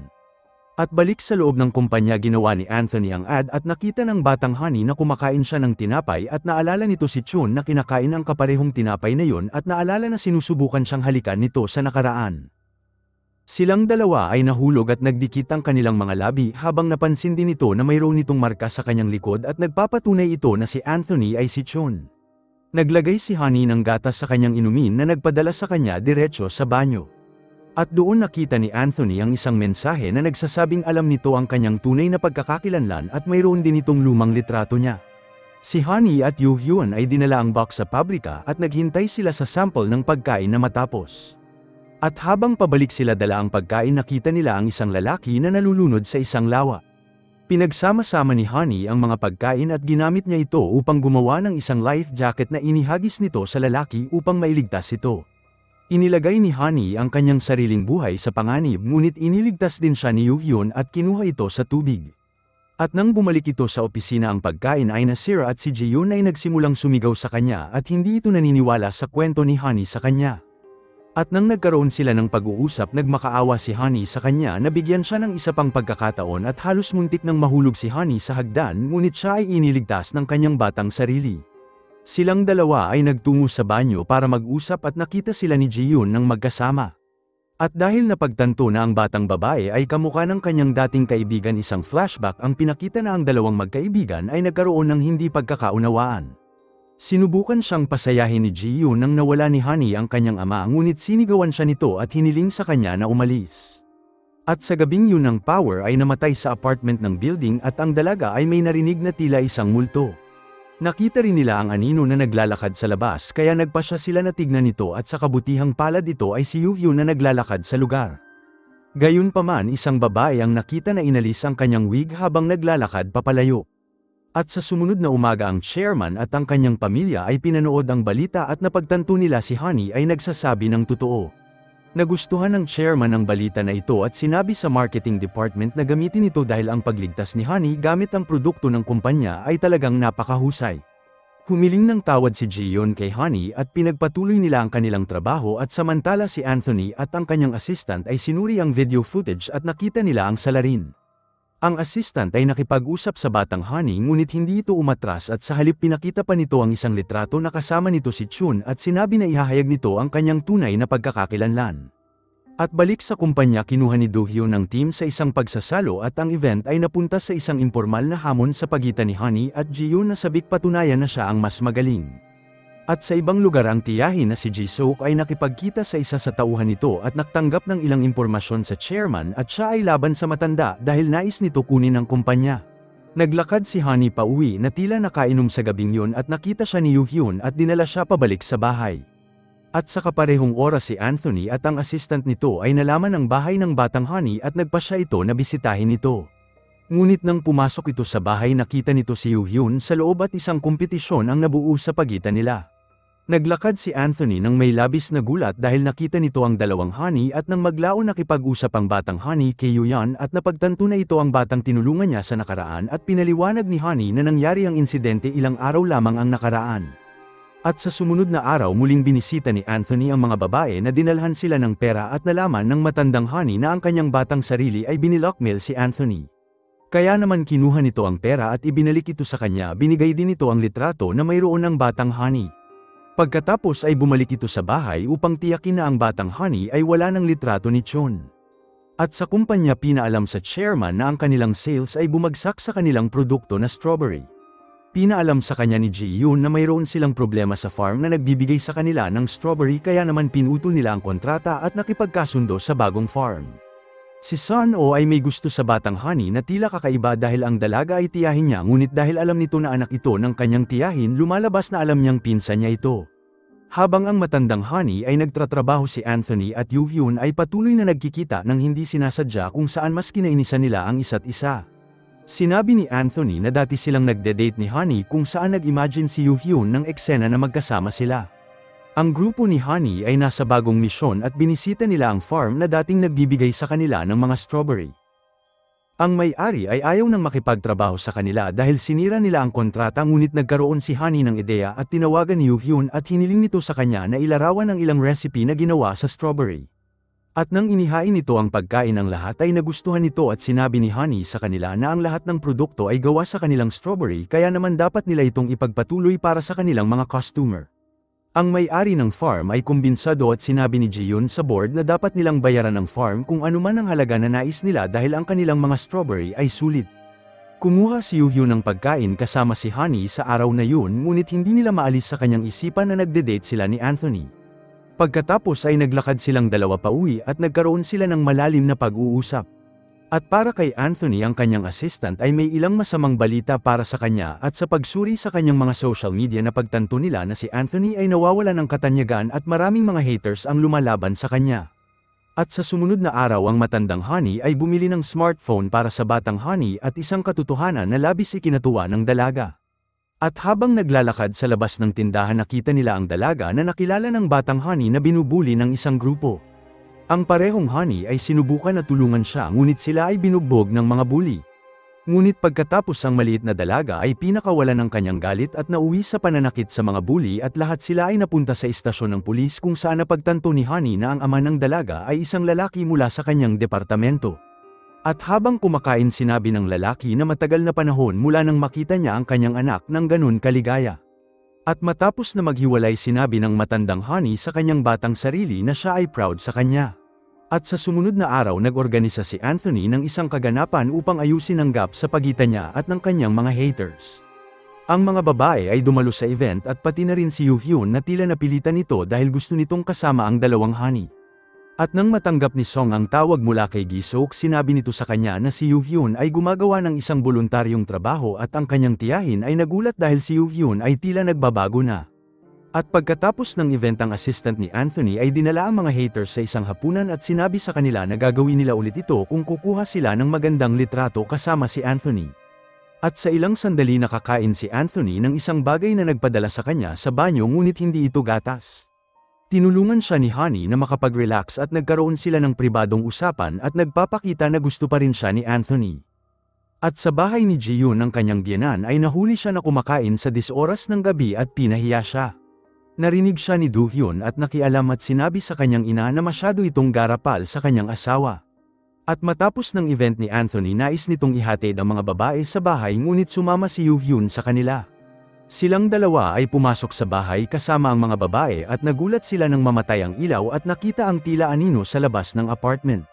At balik sa loob ng kumpanya, ginawa ni Anthony ang ad at nakita ng batang Honey na kumakain siya ng tinapay, at naalala nito si Chun na kinakain ang kaparehong tinapay na yon, at naalala na sinusubukan siyang halikan nito sa nakaraan. Silang dalawa ay nahulog at nagdikit ang kanilang mga labi habang napansin din ito na mayroon itong marka sa kanyang likod, at nagpapatunay ito na si Anthony ay si Chun. Naglagay si Honey ng gatas sa kanyang inumin na nagpadala sa kanya diretso sa banyo. At doon nakita ni Anthony ang isang mensahe na nagsasabing alam nito ang kanyang tunay na pagkakakilanlan at mayroon din itong lumang litrato niya. Si Honey at Yuhyun ay dinala ang box sa pabrika at naghintay sila sa sample ng pagkain na matapos. At habang pabalik sila dala ang pagkain, nakita nila ang isang lalaki na nalulunod sa isang lawa. Pinagsama-sama ni Honey ang mga pagkain at ginamit niya ito upang gumawa ng isang life jacket na inihagis nito sa lalaki upang mailigtas ito. Inilagay ni Honey ang kanyang sariling buhay sa panganib, ngunit iniligtas din siya ni Yuhyun at kinuha ito sa tubig. At nang bumalik ito sa opisina, ang pagkain ay nasira at si Jihyun ay nagsimulang sumigaw sa kanya at hindi ito naniniwala sa kwento ni Honey sa kanya. At nang nagkaroon sila ng pag-uusap, nagmakaawa si Honey sa kanya na bigyan siya ng isa pang pagkakataon, at halos muntik nang mahulog si Honey sa hagdan, ngunit siya ay iniligtas ng kanyang batang sarili. Silang dalawa ay nagtungo sa banyo para mag-usap at nakita sila ni Jihyun ng magkasama. At dahil napagtanto na ang batang babae ay kamukha ng kanyang dating kaibigan, isang flashback ang pinakita na ang dalawang magkaibigan ay nagkaroon ng hindi pagkakaunawaan. Sinubukan siyang pasayahin ni Jihyun nang nawala ni Honey ang kanyang ama, ngunit sinigawan siya nito at hiniling sa kanya na umalis. At sa gabing yun, ang Power ay namatay sa apartment ng building at ang dalaga ay may narinig na tila isang multo. Nakita rin nila ang anino na naglalakad sa labas, kaya nagpasya sila na tignan ito, at sa kabutihang palad ito ay si Yuhyun na naglalakad sa lugar. Gayunpaman isang babae ang nakita na inalis ang kanyang wig habang naglalakad papalayo. At sa sumunod na umaga ang chairman at ang kanyang pamilya ay pinanood ang balita at napagtanto nila si Honey ay nagsasabi ng totoo. Nagustuhan ng chairman ang balita na ito at sinabi sa marketing department na gamitin ito dahil ang pagligtas ni Honey gamit ang produkto ng kumpanya ay talagang napakahusay. Humiling ng tawad si Jiyeon kay Honey at pinagpatuloy nila ang kanilang trabaho at samantala si Anthony at ang kanyang assistant ay sinuri ang video footage at nakita nila ang salarin. Ang assistant ay nakipag-usap sa batang Honey ngunit hindi ito umatras at sa halip pinakita pa nito ang isang litrato na kasama nito si Chun at sinabi na ihahayag nito ang kanyang tunay na pagkakakilanlan. At balik sa kumpanya kinuha ni Do-hyun ng team sa isang pagsasalo at ang event ay napunta sa isang impormal na hamon sa pagitan ni Honey at Jiyeon na sabik patunayan na siya ang mas magaling. At sa ibang lugar ang tiyahin na si Ji-sook ay nakipagkita sa isa sa tauhan nito at nagtanggap ng ilang impormasyon sa chairman at siya ay laban sa matanda dahil nais nito kunin ang kumpanya. Naglakad si Honey pauwi na tila nakainom sa gabing yun at nakita siya ni Yoo-hyun at dinala siya pabalik sa bahay. At sa kaparehong oras si Anthony at ang assistant nito ay nalaman ang bahay ng batang Honey at nagpa siya ito na bisitahin ito. Ngunit nang pumasok ito sa bahay nakita nito si Yoo-hyun sa loob at isang kompetisyon ang nabuo sa pagitan nila. Naglakad si Anthony nang may labis na gulat dahil nakita nito ang dalawang Honey at nang maglaon nakipag-usap ang batang Honey kay Yoo-hyun at napagtanto na ito ang batang tinulungan niya sa nakaraan at pinaliwanag ni Honey na nangyari ang insidente ilang araw lamang ang nakaraan. At sa sumunod na araw muling binisita ni Anthony ang mga babae na dinalhan sila ng pera at nalaman ng matandang Honey na ang kanyang batang sarili ay binlockmail si Anthony. Kaya naman kinuha nito ang pera at ibinalik ito sa kanya binigay din ito ang litrato na mayroon ng batang Honey. Pagkatapos ay bumalik ito sa bahay upang tiyakin na ang batang Honey ay wala ng litrato ni Chun. At sa kumpanya pinaalam sa chairman na ang kanilang sales ay bumagsak sa kanilang produkto na strawberry. Pinaalam sa kanya ni Ji-yoon na mayroon silang problema sa farm na nagbibigay sa kanila ng strawberry kaya naman pinutol nila ang kontrata at nakipagkasundo sa bagong farm. Si Sun-oh ay may gusto sa batang Honey na tila kakaiba dahil ang dalaga ay tiyahin niya ngunit dahil alam nito na anak ito ng kanyang tiyahin lumalabas na alam niyang pinsan niya ito. Habang ang matandang Honey ay nagtratrabaho si Anthony at Yoo-hyun ay patuloy na nagkikita ng hindi sinasadya kung saan mas kinainisan nila ang isa't isa. Sinabi ni Anthony na dati silang nagde-date ni Honey kung saan nag-imagine si Yoo-hyun ng eksena na magkasama sila. Ang grupo ni Honey ay nasa bagong misyon at binisita nila ang farm na dating nagbibigay sa kanila ng mga strawberry. Ang may-ari ay ayaw nang makipagtrabaho sa kanila dahil sinira nila ang kontrata ngunit nagkaroon si Honey ng ideya at tinawagan ni Yoo-hyun at hiniling nito sa kanya na ilarawan ang ilang recipe na ginawa sa strawberry. At nang inihain nito ang pagkain ng lahat ay nagustuhan nito at sinabi ni Honey sa kanila na ang lahat ng produkto ay gawa sa kanilang strawberry kaya naman dapat nila itong ipagpatuloy para sa kanilang mga customer. Ang may-ari ng farm ay kumbinsado at sinabi ni Jiyeon sa board na dapat nilang bayaran ang farm kung anuman ang halaga na nais nila dahil ang kanilang mga strawberry ay sulit. Kumuha si Yoo-hyun ng pagkain kasama si Honey sa araw na yun ngunit hindi nila maalis sa kanyang isipan na nagde-date sila ni Anthony. Pagkatapos ay naglakad silang dalawa pauwi at nagkaroon sila ng malalim na pag-uusap. At para kay Anthony ang kanyang assistant ay may ilang masamang balita para sa kanya at sa pagsuri sa kanyang mga social media na pagtanto nila na si Anthony ay nawawala ng katanyagan at maraming mga haters ang lumalaban sa kanya. At sa sumunod na araw ang matandang Honey ay bumili ng smartphone para sa batang Honey at isang katotohanan na labis ikinatuwa ng dalaga. At habang naglalakad sa labas ng tindahan nakita nila ang dalaga na nakilala ng batang Honey na binubuli ng isang grupo. Ang parehong Honey ay sinubukan na tulungan siya ngunit sila ay binugbog ng mga bully. Ngunit pagkatapos ang maliit na dalaga ay pinakawalan ng kanyang galit at nauwi sa pananakit sa mga bully at lahat sila ay napunta sa istasyon ng pulis kung saan napagtanto ni Honey na ang ama ng dalaga ay isang lalaki mula sa kanyang departamento. At habang kumakain sinabi ng lalaki na matagal na panahon mula nang makita niya ang kanyang anak ng ganun kaligaya. At matapos na maghiwalay sinabi ng matandang Honey sa kanyang batang sarili na siya ay proud sa kanya. At sa sumunod na araw nag-organisa si Anthony ng isang kaganapan upang ayusin ang gap sa pagitan niya at ng kanyang mga haters. Ang mga babae ay dumalo sa event at pati na rin si Yoo-hyun na tila napilitan nito dahil gusto nitong kasama ang dalawang Honey. At nang matanggap ni Song ang tawag mula kay Gi-sook sinabi nito sa kanya na si Yoo-hyun ay gumagawa ng isang voluntaryong trabaho at ang kanyang tiyahin ay nagulat dahil si Yoo-hyun ay tila nagbabago na. At pagkatapos ng event ang assistant ni Anthony ay dinala ang mga haters sa isang hapunan at sinabi sa kanila na gagawin nila ulit ito kung kukuha sila ng magandang litrato kasama si Anthony. At sa ilang sandali nakakain si Anthony ng isang bagay na nagpadala sa kanya sa banyo ngunit hindi ito gatas. Tinulungan siya ni Honey na makapag-relax at nagkaroon sila ng pribadong usapan at nagpapakita na gusto pa rin siya ni Anthony. At sa bahay ni Ji-yoon ng kanyang biyenan ay nahuli siya na kumakain sa 10 oras ng gabi at pinahiya siya. Narinig siya ni Do-hyun at nakialam at sinabi sa kanyang ina na masyado itong garapal sa kanyang asawa. At matapos ng event ni Anthony nais nitong ihatid ang mga babae sa bahay ngunit sumama si Yoo-hyun sa kanila. Silang dalawa ay pumasok sa bahay kasama ang mga babae at nagulat sila nang mamatay ang ilaw at nakita ang tila anino sa labas ng apartment.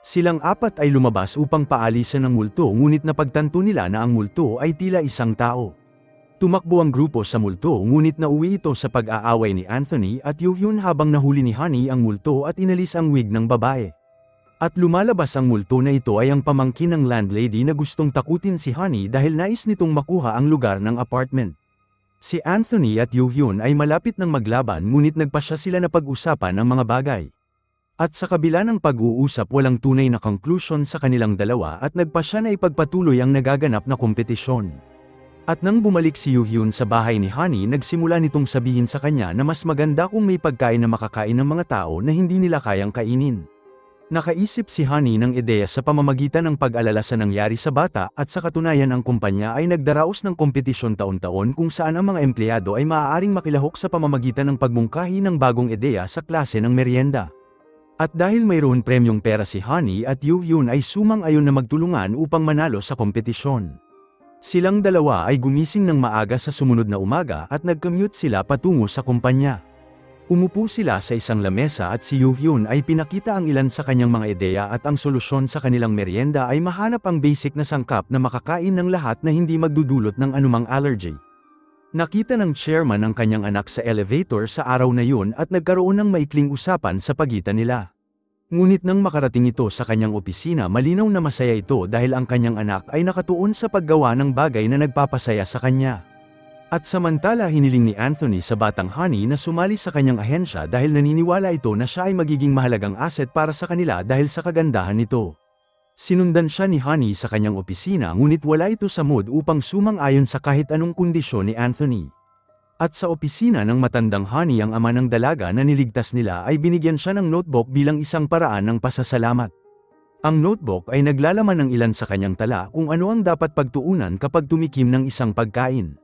Silang apat ay lumabas upang paalisan ng multo ngunit napagtanto nila na ang multo ay tila isang tao. Tumakbo ang grupo sa multo ngunit nauwi ito sa pag-aaway ni Anthony at Yoo-hyun habang nahuli ni Honey ang multo at inalis ang wig ng babae. At lumalabas ang multo na ito ay ang pamangkin ng landlady na gustong takutin si Honey dahil nais nitong makuha ang lugar ng apartment. Si Anthony at Yoo-hyun ay malapit ng maglaban ngunit nagpasya sila na pag-usapan ang mga bagay. At sa kabila ng pag-uusap walang tunay na conclusion sa kanilang dalawa at nagpasya na ipagpatuloy ang nagaganap na kompetisyon. At nang bumalik si Yoo-hyun sa bahay ni Honey nagsimula nitong sabihin sa kanya na mas maganda kung may pagkain na makakain ng mga tao na hindi nila kayang kainin. Nakaisip si Honey ng ideya sa pamamagitan ng pag-alala sa nangyari sa bata at sa katunayan ang kumpanya ay nagdaraos ng kompetisyon taon-taon kung saan ang mga empleyado ay maaaring makilahok sa pamamagitan ng pagmungkahi ng bagong ideya sa klase ng merienda. At dahil mayroon premyong pera si Honey at Yoo-hyun ay sumang-ayon na magtulungan upang manalo sa kompetisyon. Silang dalawa ay gumising ng maaga sa sumunod na umaga at nag-commute sila patungo sa kumpanya. Umupo sila sa isang lamesa at si Yoo-hyun ay pinakita ang ilan sa kanyang mga ideya at ang solusyon sa kanilang merienda ay mahanap ang basic na sangkap na makakain ng lahat na hindi magdudulot ng anumang allergy. Nakita ng chairman ang kanyang anak sa elevator sa araw na yun at nagkaroon ng maikling usapan sa pagitan nila. Ngunit nang makarating ito sa kanyang opisina malinaw na masaya ito dahil ang kanyang anak ay nakatuon sa paggawa ng bagay na nagpapasaya sa kanya. At samantala hiniling ni Anthony sa batang Honey na sumali sa kanyang ahensya dahil naniniwala ito na siya ay magiging mahalagang asset para sa kanila dahil sa kagandahan nito. Sinundan siya ni Honey sa kanyang opisina ngunit wala ito sa mood upang sumang-ayon sa kahit anong kondisyon ni Anthony. At sa opisina ng matandang Honey ang ama ng dalaga na niligtas nila ay binigyan siya ng notebook bilang isang paraan ng pasasalamat. Ang notebook ay naglalaman ng ilan sa kanyang tala kung ano ang dapat pagtuunan kapag tumikim ng isang pagkain.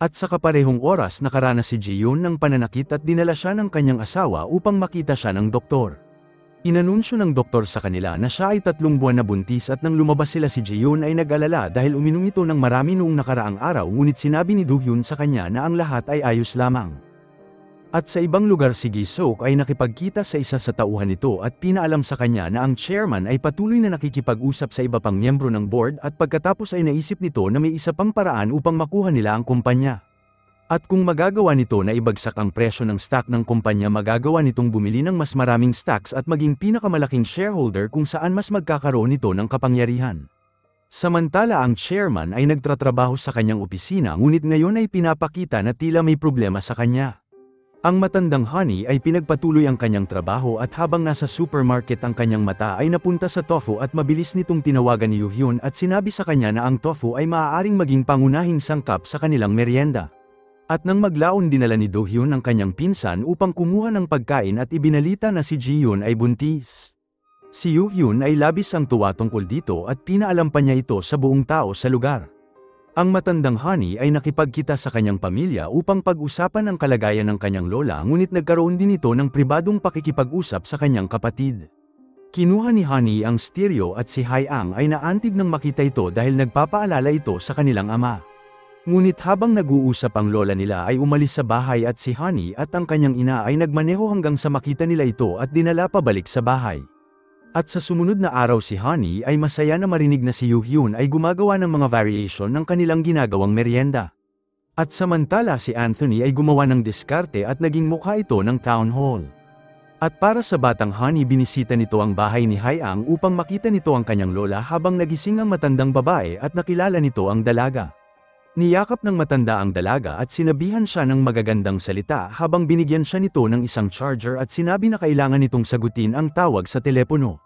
At sa kaparehong oras nakaranas si Ji-yoon ng pananakit at dinala siya ng kanyang asawa upang makita siya ng doktor. Inanunsyo ng doktor sa kanila na siya ay 3 buwan na buntis at nang lumabas sila si Ji-yoon ay nag-alala dahil uminom ito ng marami noong nakaraang araw ngunit sinabi ni Do-hyun sa kanya na ang lahat ay ayos lamang. At sa ibang lugar si Gi-seok ay nakipagkita sa isa sa tauhan nito at pinaalam sa kanya na ang chairman ay patuloy na nakikipag-usap sa iba pang miyembro ng board at pagkatapos ay naisip nito na may isa pang paraan upang makuha nila ang kumpanya. At kung magagawa nito na ibagsak ang presyo ng stock ng kumpanya magagawa nitong bumili ng mas maraming stocks at maging pinakamalaking shareholder kung saan mas magkakaroon nito ng kapangyarihan. Samantala ang chairman ay nagtatrabaho sa kanyang opisina ngunit ngayon ay pinapakita na tila may problema sa kanya. Ang matandang Honey ay pinagpatuloy ang kanyang trabaho at habang nasa supermarket ang kanyang mata ay napunta sa tofu at mabilis nitong tinawagan ni Yoo-hyun at sinabi sa kanya na ang tofu ay maaaring maging pangunahing sangkap sa kanilang merienda. At nang maglaon dinala ni Do-hyun ang kanyang pinsan upang kumuha ng pagkain at ibinalita na si Ji-yoon ay buntis. Si Yoo-hyun ay labis ang tuwa tungkol dito at pinaalam pa niya ito sa buong tao sa lugar. Ang matandang Honey ay nakipagkita sa kanyang pamilya upang pag-usapan ang kalagayan ng kanyang lola ngunit nagkaroon din ito ng pribadong pakikipag-usap sa kanyang kapatid. Kinuha ni Honey ang stereo at si Hae-ang ay naantig nang makita ito dahil nagpapaalala ito sa kanilang ama. Ngunit habang nag-uusap ang lola nila ay umalis sa bahay at si Honey at ang kanyang ina ay nagmaneho hanggang sa makita nila ito at dinala pabalik sa bahay. At sa sumunod na araw si Honey ay masaya na marinig na si Yoo-hyun ay gumagawa ng mga variation ng kanilang ginagawang merienda. At samantala si Anthony ay gumawa ng diskarte at naging mukha ito ng town hall. At para sa batang Honey binisita nito ang bahay ni Hae-ang upang makita nito ang kanyang lola habang nagising ang matandang babae at nakilala nito ang dalaga. Niyakap ng matanda ang dalaga at sinabihan siya ng magagandang salita habang binigyan siya nito ng isang charger at sinabi na kailangan nitong sagutin ang tawag sa telepono.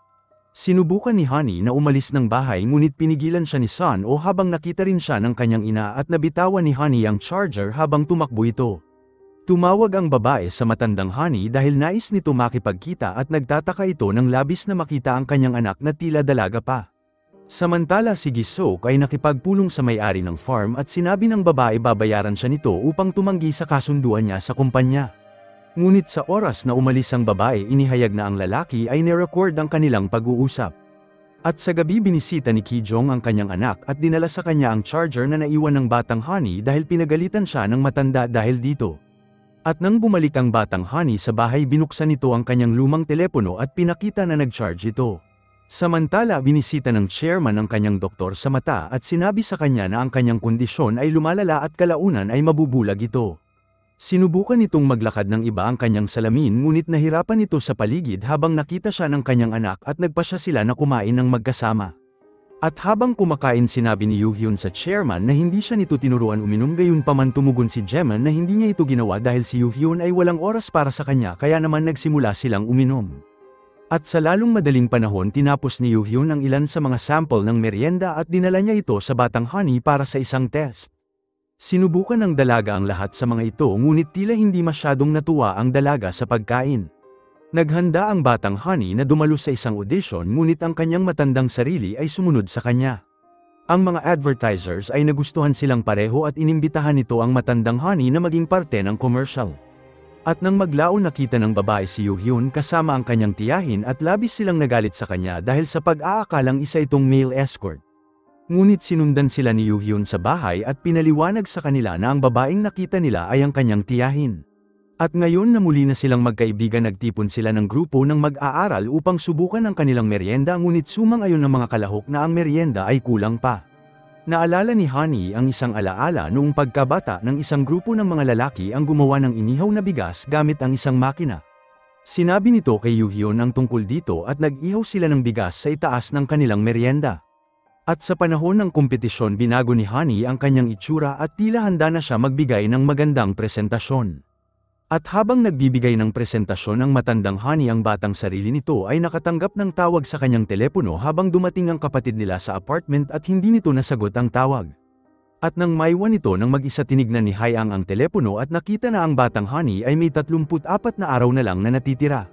Sinubukan ni Honey na umalis ng bahay ngunit pinigilan siya ni Sun O habang nakita rin siya ng kanyang ina at nabitawan ni Honey ang charger habang tumakbo ito. Tumawag ang babae sa matandang Honey dahil nais nito makipagkita at nagtataka ito ng labis na makita ang kanyang anak na tila dalaga pa. Samantala si Gi-sok ay nakipagpulong sa may-ari ng farm at sinabi ng babae babayaran siya nito upang tumanggi sa kasunduan niya sa kumpanya. Ngunit sa oras na umalis ang babae inihayag na ang lalaki ay nirecord ang kanilang pag-uusap. At sa gabi binisita ni Ki-jong ang kanyang anak at dinala sa kanya ang charger na naiwan ng batang Honey dahil pinagalitan siya ng matanda dahil dito. At nang bumalik ang batang Honey sa bahay binuksan nito ang kanyang lumang telepono at pinakita na nag-charge ito. Samantala binisita ng chairman ang kanyang doktor sa mata at sinabi sa kanya na ang kanyang kondisyon ay lumalala at kalaunan ay mabubulag ito. Sinubukan nitong maglakad ng iba ang kanyang salamin ngunit nahirapan ito sa paligid habang nakita siya ng kanyang anak at nagpasya sila na kumain ng magkasama. At habang kumakain sinabi ni Yoo-hyun sa chairman na hindi siya nito tinuruan uminom gayunpaman tumugon si Jaeman na hindi niya ito ginawa dahil si Yoo-hyun ay walang oras para sa kanya kaya naman nagsimula silang uminom. At sa lalong madaling panahon tinapos ni Yoo-hyun ang ilan sa mga sample ng merienda at dinala niya ito sa batang Honey para sa isang test. Sinubukan ng dalaga ang lahat sa mga ito ngunit tila hindi masyadong natuwa ang dalaga sa pagkain. Naghanda ang batang Honey na dumalo sa isang audition ngunit ang kanyang matandang sarili ay sumunod sa kanya. Ang mga advertisers ay nagustuhan silang pareho at inimbitahan nito ang matandang Honey na maging parte ng commercial. At nang maglaon nakita ng babae si Yoo-hyun kasama ang kanyang tiyahin at labis silang nagalit sa kanya dahil sa pag-aakalang isa itong male escort. Ngunit sinundan sila ni Yoo-hyun sa bahay at pinaliwanag sa kanila na ang babaeng nakita nila ay ang kanyang tiyahin. At ngayon na muli na silang magkaibigan nagtipon sila ng grupo ng mag-aaral upang subukan ang kanilang merienda ngunit sumang-ayon ng mga kalahok na ang merienda ay kulang pa. Naalala ni Honey ang isang alaala noong pagkabata ng isang grupo ng mga lalaki ang gumawa ng inihaw na bigas gamit ang isang makina. Sinabi nito kay Yoo-hyun ang tungkol dito at nag-ihaw sila ng bigas sa itaas ng kanilang merienda. At sa panahon ng kompetisyon binago ni Honey ang kanyang itsura at tila handa na siya magbigay ng magandang presentasyon. At habang nagbibigay ng presentasyon ang matandang Honey ang batang sarili nito ay nakatanggap ng tawag sa kanyang telepono habang dumating ang kapatid nila sa apartment at hindi nito nasagot ang tawag. At nang maiwan ito nang mag-isa tinignan ni Hae-ang ang telepono at nakita na ang batang Honey ay may 34 na araw na lang na natitira.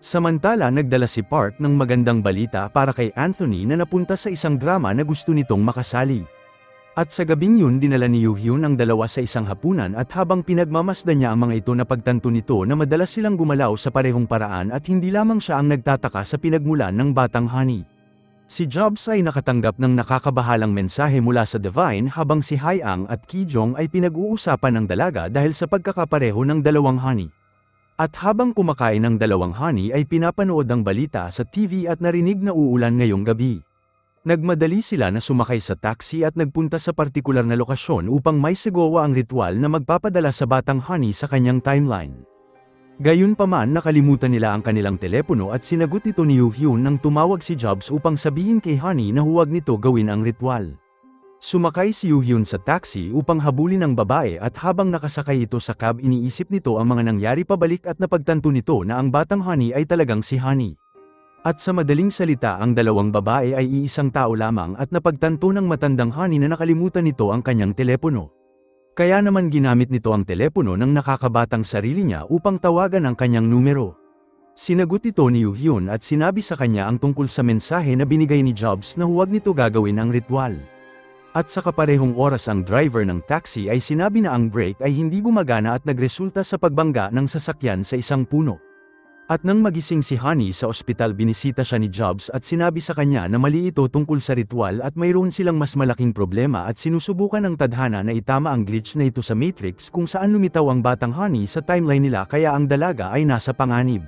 Samantala nagdala si Park ng magandang balita para kay Anthony na napunta sa isang drama na gusto nitong makasali. At sa gabing yun dinala ni Yoo-hyun ang dalawa sa isang hapunan at habang pinagmamasdan niya ang mga ito napagtanto nito na madalas silang gumalaw sa parehong paraan at hindi lamang siya ang nagtataka sa pinagmulan ng batang Honey. Si Jobs ay nakatanggap ng nakakabahalang mensahe mula sa Divine habang si Hae-ang at Ki-jong ay pinag-uusapan ng dalaga dahil sa pagkakapareho ng dalawang Honey. At habang kumakain ng dalawang Honey ay pinapanood ang balita sa TV at narinig na uulan ngayong gabi. Nagmadali sila na sumakay sa taxi at nagpunta sa partikular na lokasyon upang may sagawa ang ritual na magpapadala sa batang Honey sa kanyang timeline. Gayunpaman nakalimutan nila ang kanilang telepono at sinagot ito ni Yoo-hyun nang tumawag si Jobs upang sabihin kay Honey na huwag nito gawin ang ritual. Sumakay si Yoo-hyun sa taxi upang habulin ang babae at habang nakasakay ito sa cab iniisip nito ang mga nangyari pabalik at napagtanto nito na ang batang Honey ay talagang si Honey. At sa madaling salita ang dalawang babae ay iisang tao lamang at napagtanto ng matandang Honey na nakalimutan nito ang kanyang telepono. Kaya naman ginamit nito ang telepono ng nakakabatang sarili niya upang tawagan ang kanyang numero. Sinagot ito ni Yoo-hyun at sinabi sa kanya ang tungkol sa mensahe na binigay ni Jobs na huwag nito gagawin ang ritual. At sa kaparehong oras ang driver ng taxi ay sinabi na ang brake ay hindi gumagana at nagresulta sa pagbangga ng sasakyan sa isang puno. At nang magising si Honey sa ospital binisita siya ni Jobs at sinabi sa kanya na mali ito tungkol sa ritual at mayroon silang mas malaking problema at sinusubukan ng tadhana na itama ang glitch na ito sa Matrix kung saan lumitaw ang batang Honey sa timeline nila kaya ang dalaga ay nasa panganib.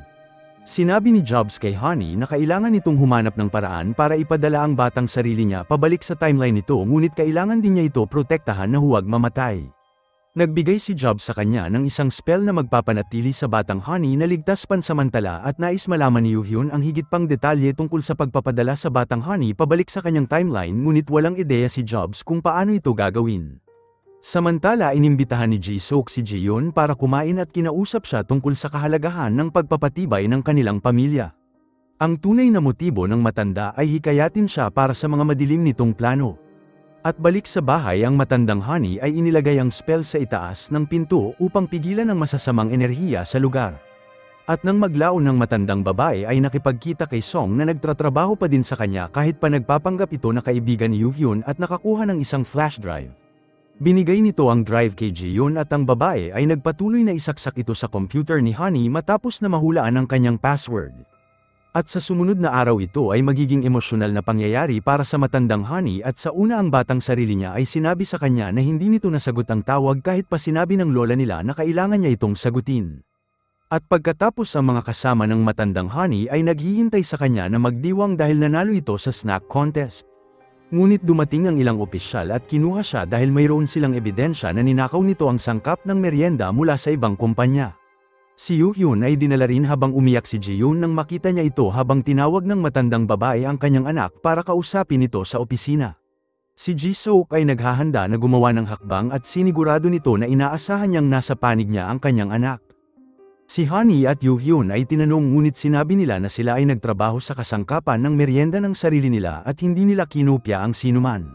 Sinabi ni Jobs kay Honey na kailangan nitong humanap ng paraan para ipadala ang batang sarili niya pabalik sa timeline nito ngunit kailangan din niya ito protektahan na huwag mamatay. Nagbigay si Jobs sa kanya ng isang spell na magpapanatili sa batang Honey na ligtas pansamantala at nais malaman ni Yoo-hyun ang higit pang detalye tungkol sa pagpapadala sa batang Honey pabalik sa kanyang timeline ngunit walang ideya si Jobs kung paano ito gagawin. Samantala inimbitahan ni Ji-sook si Ji-yoon para kumain at kinausap siya tungkol sa kahalagahan ng pagpapatibay ng kanilang pamilya. Ang tunay na motibo ng matanda ay hikayatin siya para sa mga madilim nitong plano. At balik sa bahay ang matandang Honey ay inilagay ang spell sa itaas ng pinto upang pigilan ang masasamang enerhiya sa lugar. At nang maglaon ng matandang babae ay nakipagkita kay Song na nagtratrabaho pa din sa kanya kahit pa nagpapanggap ito na kaibigan ni Yoo-hyun at nakakuha ng isang flash drive. Binigay nito ang drive kay Ji-yoon at ang babae ay nagpatuloy na isaksak ito sa computer ni Honey matapos na mahulaan ang kanyang password. At sa sumunod na araw ito ay magiging emosyonal na pangyayari para sa matandang Honey at sa una ang batang sarili niya ay sinabi sa kanya na hindi nito nasagot ang tawag kahit pa sinabi ng lola nila na kailangan niya itong sagutin. At pagkatapos ang mga kasama ng matandang Honey ay naghihintay sa kanya na magdiwang dahil nanalo ito sa snack contest. Ngunit dumating ang ilang opisyal at kinuha siya dahil mayroon silang ebidensya na ninakaw nito ang sangkap ng merienda mula sa ibang kumpanya. Si Yoo-hyun ay dinala rin habang umiyak si Ji-yoon nang makita niya ito habang tinawag ng matandang babae ang kanyang anak para kausapin ito sa opisina. Si Ji-sook ay naghahanda na gumawa ng hakbang at sinigurado nito na inaasahan niyang nasa panig niya ang kanyang anak. Si Honey at Yoo-hyun ay tinanong ngunit sinabi nila na sila ay nagtrabaho sa kasangkapan ng merienda ng sarili nila at hindi nila kinopya ang sinuman.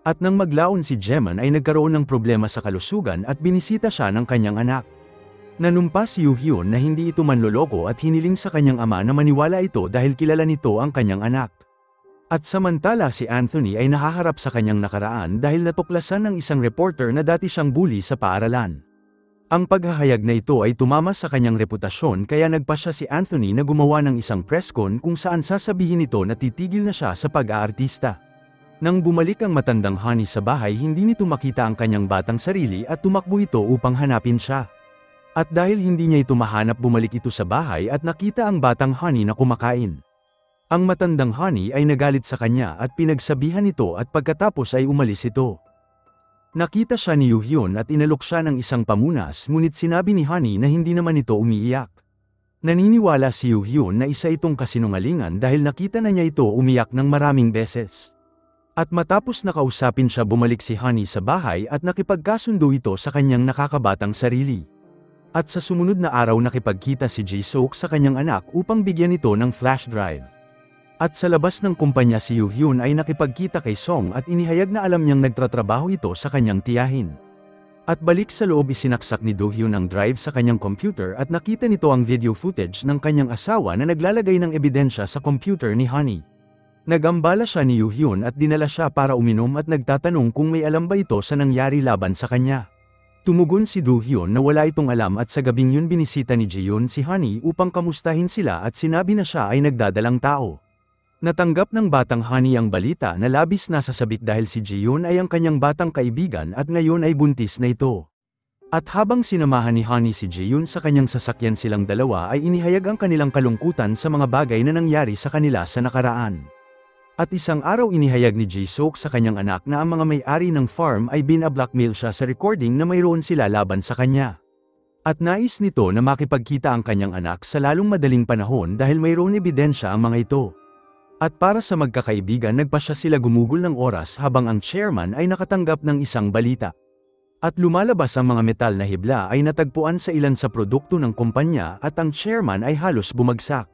At nang maglaon si Jaeman ay nagkaroon ng problema sa kalusugan at binisita siya ng kanyang anak. Nanumpa si Yoo-hyun na hindi ito manloloko at hiniling sa kanyang ama na maniwala ito dahil kilala nito ang kanyang anak. At samantala si Anthony ay nahaharap sa kanyang nakaraan dahil natuklasan ng isang reporter na dati siyang bully sa paaralan. Ang paghahayag na ito ay tumama sa kanyang reputasyon kaya nagpasya si Anthony na gumawa ng isang presscon kung saan sasabihin nito na titigil na siya sa pag-aartista. Nang bumalik ang matandang Honey sa bahay hindi nito makita ang kanyang batang sarili at tumakbo ito upang hanapin siya. At dahil hindi niya ito mahanap bumalik ito sa bahay at nakita ang batang Honey na kumakain. Ang matandang Honey ay nagalit sa kanya at pinagsabihan ito at pagkatapos ay umalis ito. Nakita siya ni Yoo-hyun at inalok siya ng isang pamunas ngunit sinabi ni Honey na hindi naman ito umiiyak. Naniniwala si Yoo-hyun na isa itong kasinungalingan dahil nakita na niya ito umiyak ng maraming beses. At matapos nakausapin siya bumalik si Honey sa bahay at nakipagkasundo ito sa kanyang nakakabatang sarili. At sa sumunod na araw nakipagkita si Ji-sook sa kanyang anak upang bigyan ito ng flash drive. At sa labas ng kumpanya si Yoo-hyun ay nakipagkita kay Song at inihayag na alam niyang nagtratrabaho ito sa kanyang tiyahin. At balik sa loob isinaksak ni Do-hyun ang drive sa kanyang computer at nakita nito ang video footage ng kanyang asawa na naglalagay ng ebidensya sa computer ni Honey. Nagambala siya ni Yoo-hyun at dinala siya para uminom at nagtatanong kung may alam ba ito sa nangyari laban sa kanya. Tumugon si Do-hyun na wala itong alam at sa gabing yun binisita ni Ji-yoon si Honey upang kamustahin sila at sinabi na siya ay nagdadalang tao. Natanggap ng batang Honey ang balita na labis nasasabik dahil si Ji-yoon ay ang kanyang batang kaibigan at ngayon ay buntis na ito. At habang sinamahan ni Honey si Ji-yoon sa kanyang sasakyan silang dalawa ay inihayag ang kanilang kalungkutan sa mga bagay na nangyari sa kanila sa nakaraan. At isang araw inihayag ni Ji-sook sa kanyang anak na ang mga may-ari ng farm ay bina-blackmail siya sa recording na mayroon sila laban sa kanya. At nais nito na makipagkita ang kanyang anak sa lalong madaling panahon dahil mayroon ebidensya ang mga ito. At para sa magkakaibigan nagpasya sila gumugol ng oras habang ang chairman ay nakatanggap ng isang balita. At lumalabas ang mga metal na hibla ay natagpuan sa ilan sa produkto ng kumpanya at ang chairman ay halos bumagsak.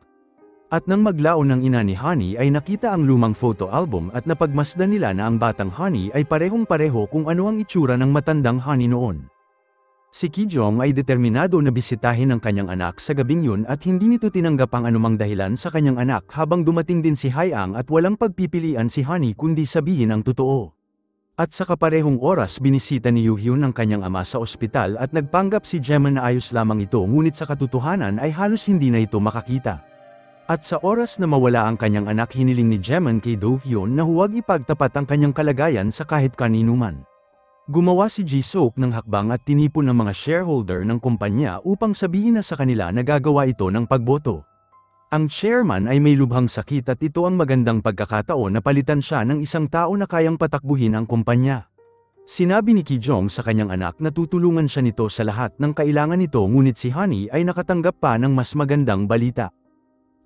At nang maglaon ng ina ni Honey ay nakita ang lumang photo album at napagmasdan nila na ang batang Honey ay parehong-pareho kung ano ang itsura ng matandang Honey noon. Si Ki-jong ay determinado na bisitahin ang kanyang anak sa gabing yun at hindi nito tinanggap ang anumang dahilan sa kanyang anak habang dumating din si Hae-ang at walang pagpipilian si Honey kundi sabihin ang totoo. At sa kaparehong oras binisita ni Yoo-hyun ang kanyang ama sa ospital at nagpanggap si Jaeman na ayos lamang ito ngunit sa katotohanan ay halos hindi na ito makakita. At sa oras na mawala ang kanyang anak hiniling ni Jaeman kay Do-hyun na huwag ipagtapat ang kanyang kalagayan sa kahit kanino man. Gumawa si Ji-sook ng hakbang at tinipon ng mga shareholder ng kumpanya upang sabihin na sa kanila na gagawa ito ng pagboto. Ang chairman ay may lubhang sakit at ito ang magandang pagkakataon na palitan siya ng isang tao na kayang patakbuhin ang kumpanya. Sinabi ni Ki-jong sa kanyang anak na tutulungan siya nito sa lahat ng kailangan nito ngunit si Honey ay nakatanggap pa ng mas magandang balita.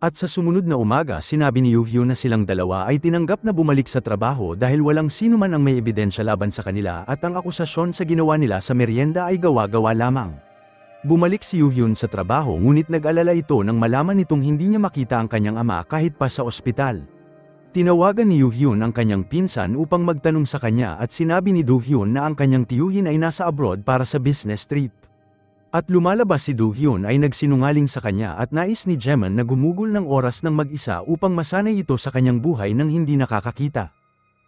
At sa sumunod na umaga sinabi ni Yuhyun na silang dalawa ay tinanggap na bumalik sa trabaho dahil walang sino man ang may ebidensya laban sa kanila at ang akusasyon sa ginawa nila sa merienda ay gawa-gawa lamang. Bumalik si Yuhyun sa trabaho ngunit nag-alala ito nang malaman nitong hindi niya makita ang kanyang ama kahit pa sa ospital. Tinawagan ni Yuhyun ang kanyang pinsan upang magtanong sa kanya at sinabi ni Do-hyun na ang kanyang tiyuhin ay nasa abroad para sa business trip. At lumalabas si Do-hyun ay nagsinungaling sa kanya at nais ni Jaemin na gumugol ng oras ng mag-isa upang masanay ito sa kanyang buhay nang hindi nakakakita.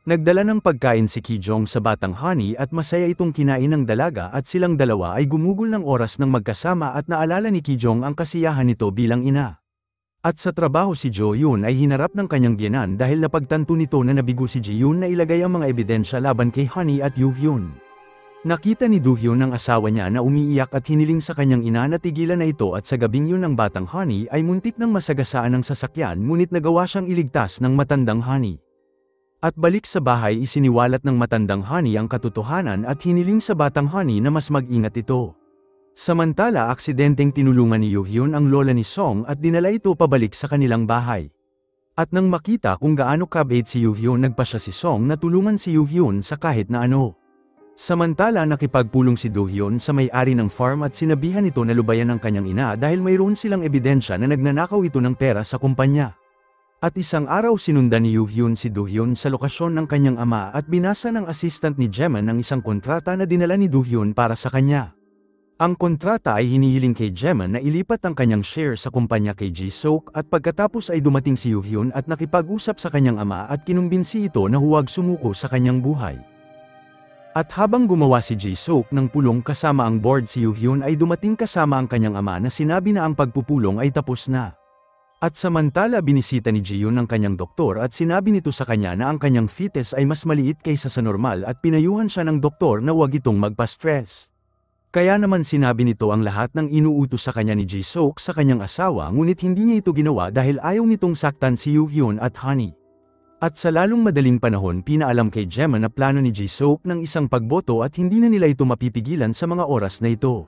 Nagdala ng pagkain si Ki-jong sa batang Honey at masaya itong kinain ng dalaga at silang dalawa ay gumugol ng oras ng magkasama at naalala ni Ki-jong ang kasiyahan nito bilang ina. At sa trabaho si Jo-hyun ay hinarap ng kanyang biyenan dahil napagtanto nito na nabigo si Ji-hyun na ilagay ang mga ebidensya laban kay Honey at Yoo-hyun. Nakita ni Do-hyun ang asawa niya na umiiyak at hiniling sa kanyang ina na tigilan na ito at sa gabing yun ng batang Honey ay muntik ng masagasaan ng sasakyan ngunit nagawa siyang iligtas ng matandang Honey. At balik sa bahay isiniwalat ng matandang Honey ang katotohanan at hiniling sa batang Honey na mas mag-ingat ito. Samantala aksidenteng tinulungan ni Yoo-hyun ang lola ni Song at dinala ito pabalik sa kanilang bahay. At nang makita kung gaano kabait si Yoo-hyun nagpasya si Song na tulungan si Yoo-hyun sa kahit na ano. Samantala nakipagpulong si Do-hyun sa may-ari ng farm at sinabihan ito na lubayan ang kanyang ina dahil mayroon silang ebidensya na nagnanakaw ito ng pera sa kumpanya. At isang araw sinundan ni Yoo-hyun si Do-hyun sa lokasyon ng kanyang ama at binasa ng assistant ni Jaemin ang isang kontrata na dinala ni Do-hyun para sa kanya. Ang kontrata ay hinihiling kay Jaemin na ilipat ang kanyang share sa kumpanya kay Ji-seok at pagkatapos ay dumating si Yoo-hyun at nakipag-usap sa kanyang ama at kinumbinsi ito na huwag sumuko sa kanyang buhay. At habang gumawa si Ji-seok ng pulong kasama ang board si Yoo-hyun ay dumating kasama ang kanyang ama na sinabi na ang pagpupulong ay tapos na. At samantala binisita ni Ji-hyun ang kanyang doktor at sinabi nito sa kanya na ang kanyang fetus ay mas maliit kaysa sa normal at pinayuhan siya ng doktor na huwag itong magpa-stress. Kaya naman sinabi nito ang lahat ng inuutos sa kanya ni Ji-seok sa kanyang asawa ngunit hindi niya ito ginawa dahil ayaw nitong saktan si Yoo-hyun at Honey. At sa lalong madaling panahon pinaalam kay Jaemin na plano ni Ji-seok ng isang pagboto at hindi na nila ito mapipigilan sa mga oras na ito.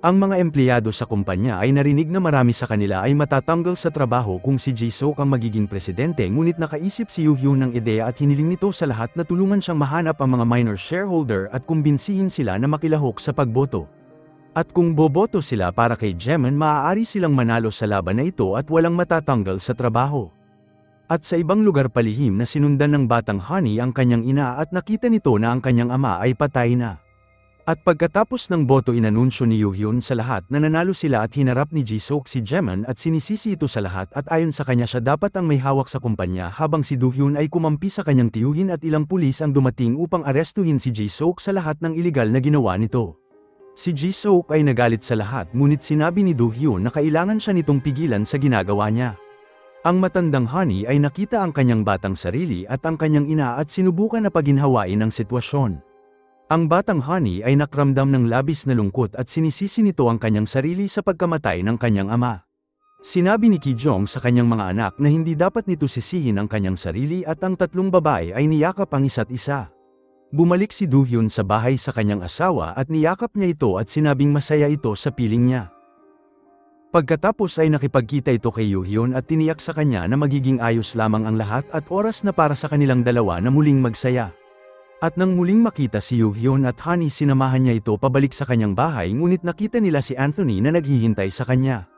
Ang mga empleyado sa kumpanya ay narinig na marami sa kanila ay matatanggal sa trabaho kung si Ji-seok ang magiging presidente ngunit nakaisip si Yoo-hyun ng ideya at hiniling nito sa lahat na tulungan siyang mahanap ang mga minor shareholder at kumbinsihin sila na makilahok sa pagboto. At kung boboto sila para kay Jaemin maaari silang manalo sa laban na ito at walang matatanggal sa trabaho. At sa ibang lugar palihim na sinundan ng batang Honey ang kanyang ina at nakita nito na ang kanyang ama ay patay na. At pagkatapos ng boto inanunsyo ni Yoo-hyun sa lahat na nanalo sila at hinarap ni Ji-seok si Jaemin at sinisisi ito sa lahat at ayon sa kanya siya dapat ang may hawak sa kumpanya habang si Do-hyun ay kumampi sa kanyang tiyuhin at ilang pulis ang dumating upang arestuhin si Ji-seok sa lahat ng iligal na ginawa nito. Si Ji-seok ay nagalit sa lahat ngunit sinabi ni Do-hyun na kailangan siya nitong pigilan sa ginagawa niya. Ang matandang Honey ay nakita ang kanyang batang sarili at ang kanyang ina at sinubukan na paginhawain ang sitwasyon. Ang batang Honey ay nakramdam ng labis na lungkot at sinisisi nito ang kanyang sarili sa pagkamatay ng kanyang ama. Sinabi ni Ki-jong sa kanyang mga anak na hindi dapat nito sisihin ang kanyang sarili at ang tatlong babae ay niyakap ang isa't isa. Bumalik si Do-hyun sa bahay sa kanyang asawa at niyakap niya ito at sinabing masaya ito sa piling niya. Pagkatapos ay nakipagkita ito kay Yoo-hyun at tiniyak sa kanya na magiging ayos lamang ang lahat at oras na para sa kanilang dalawa na muling magsaya. At nang muling makita si Yoo-hyun at Honey sinamahan niya ito pabalik sa kanyang bahay ngunit nakita nila si Anthony na naghihintay sa kanya.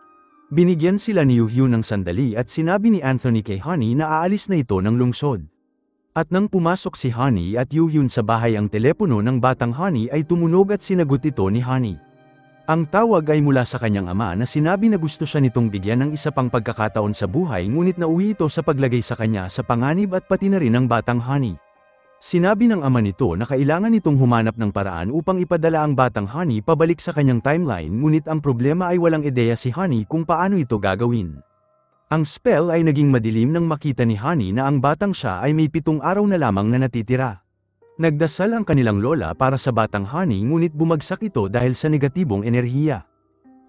Binigyan sila ni Yoo-hyun ng sandali at sinabi ni Anthony kay Honey na aalis na ito ng lungsod. At nang pumasok si Honey at Yoo-hyun sa bahay ang telepono ng batang Honey ay tumunog at sinagot ito ni Honey. Ang tawag ay mula sa kanyang ama na sinabi na gusto siya nitong bigyan ng isa pang pagkakataon sa buhay ngunit nauwi ito sa paglagay sa kanya sa panganib at pati na rin ng batang Honey. Sinabi ng ama nito na kailangan nitong humanap ng paraan upang ipadala ang batang Honey pabalik sa kanyang timeline ngunit ang problema ay walang ideya si Honey kung paano ito gagawin. Ang spell ay naging madilim nang makita ni Honey na ang batang siya ay may 7 araw na lamang na natitira. Nagdasal ang kanilang lola para sa batang Honey ngunit bumagsak ito dahil sa negatibong enerhiya.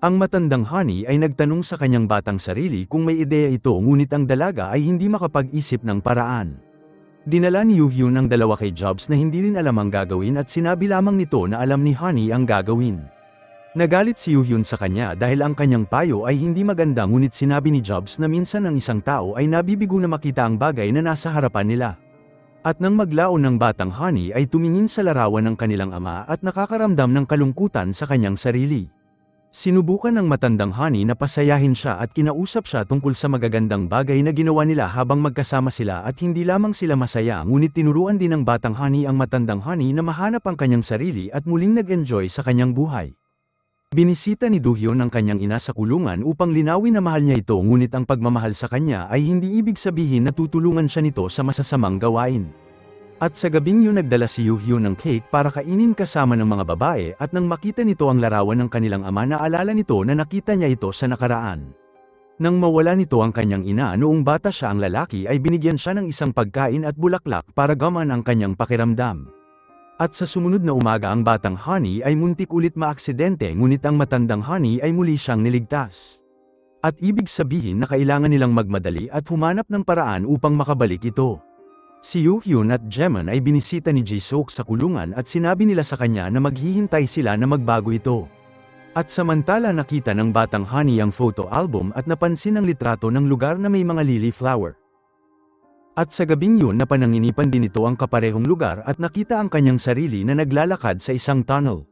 Ang matandang Honey ay nagtanong sa kanyang batang sarili kung may ideya ito ngunit ang dalaga ay hindi makapag-isip ng paraan. Dinala ni Yoo-hyun ang dalawa kay Jobs na hindi rin alam ang gagawin at sinabi lamang nito na alam ni Honey ang gagawin. Nagalit si Yoo-hyun sa kanya dahil ang kanyang payo ay hindi maganda, ngunit sinabi ni Jobs na minsan ang isang tao ay nabibigo na makita ang bagay na nasa harapan nila. At nang maglaon ng batang Honey ay tumingin sa larawan ng kanilang ama at nakakaramdam ng kalungkutan sa kanyang sarili. Sinubukan ng matandang Honey na pasayahin siya at kinausap siya tungkol sa magagandang bagay na ginawa nila habang magkasama sila, at hindi lamang sila masaya ngunit tinuruan din ng batang Honey ang matandang Honey na mahanap ang kanyang sarili at muling nag-enjoy sa kanyang buhay. Binisita ni Do-hyun ang kanyang ina sa kulungan upang linawin na mahal niya ito, ngunit ang pagmamahal sa kanya ay hindi ibig sabihin na tutulungan siya nito sa masasamang gawain. At sa gabing yun nagdala si Yoo-hyun ng cake para kainin kasama ng mga babae, at nang makita nito ang larawan ng kanilang ama naalala nito na nakita niya ito sa nakaraan. Nang mawala nito ang kanyang ina noong bata siya ang lalaki ay binigyan siya ng isang pagkain at bulaklak para gaman ang kanyang pakiramdam. At sa sumunod na umaga ang batang Honey ay muntik ulit maaksidente, ngunit ang matandang Honey ay muli siyang niligtas. At ibig sabihin na kailangan nilang magmadali at humanap ng paraan upang makabalik ito. Si Yoo-hyun at Jaemun ay binisita ni Ji-seok sa kulungan at sinabi nila sa kanya na maghihintay sila na magbago ito. At samantala nakita ng batang Honey ang photo album at napansin ang litrato ng lugar na may mga lily flower. At sa gabing yun napananginipan din ito ang kaparehong lugar at nakita ang kanyang sarili na naglalakad sa isang tunnel.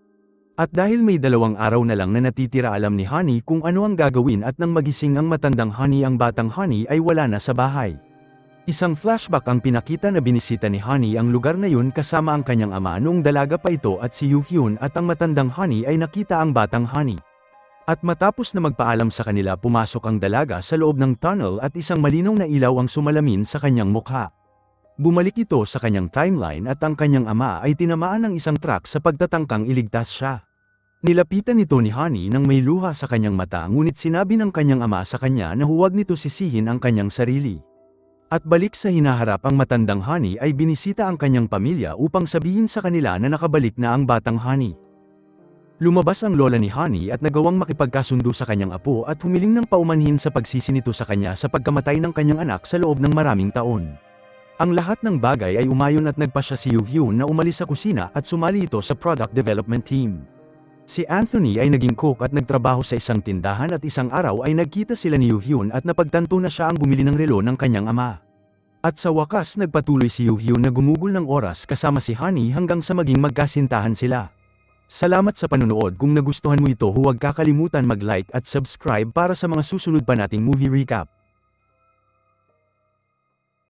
At dahil may 2 araw na lang na natitira, alam ni Honey kung ano ang gagawin, at nang magising ang matandang Honey ang batang Honey ay wala na sa bahay. Isang flashback ang pinakita na binisita ni Honey ang lugar na yun kasama ang kanyang ama noong dalaga pa ito at si Yoo-hyun, at ang matandang Honey ay nakita ang batang Honey. At matapos na magpaalam sa kanila pumasok ang dalaga sa loob ng tunnel at isang malinaw na ilaw ang sumalamin sa kanyang mukha. Bumalik ito sa kanyang timeline at ang kanyang ama ay tinamaan ng isang truck sa pagtatangkang iligtas siya. Nilapitan ito ni Honey nang may luha sa kanyang mata, ngunit sinabi ng kanyang ama sa kanya na huwag nito sisihin ang kanyang sarili. At balik sa hinaharap ang matandang Honey ay binisita ang kanyang pamilya upang sabihin sa kanila na nakabalik na ang batang Honey. Lumabas ang lola ni Honey at nagawang makipagkasundo sa kanyang apo at humiling ng paumanhin sa pagsisi nito sa kanya sa pagkamatay ng kanyang anak sa loob ng maraming taon. Ang lahat ng bagay ay umayon at nagpasya si Yoo-hyun na umalis sa kusina at sumali ito sa product development team. Si Anthony ay naging cook at nagtrabaho sa isang tindahan, at isang araw ay nagkita sila ni Yoo-hyun at napagtanto na siya ang bumili ng relo ng kanyang ama. At sa wakas nagpatuloy si Yoo-hyun na gumugol ng oras kasama si Honey hanggang sa maging magkasintahan sila. Salamat sa panunood. Kung nagustuhan mo ito, huwag kakalimutan mag-like at subscribe para sa mga susunod pa nating movie recap.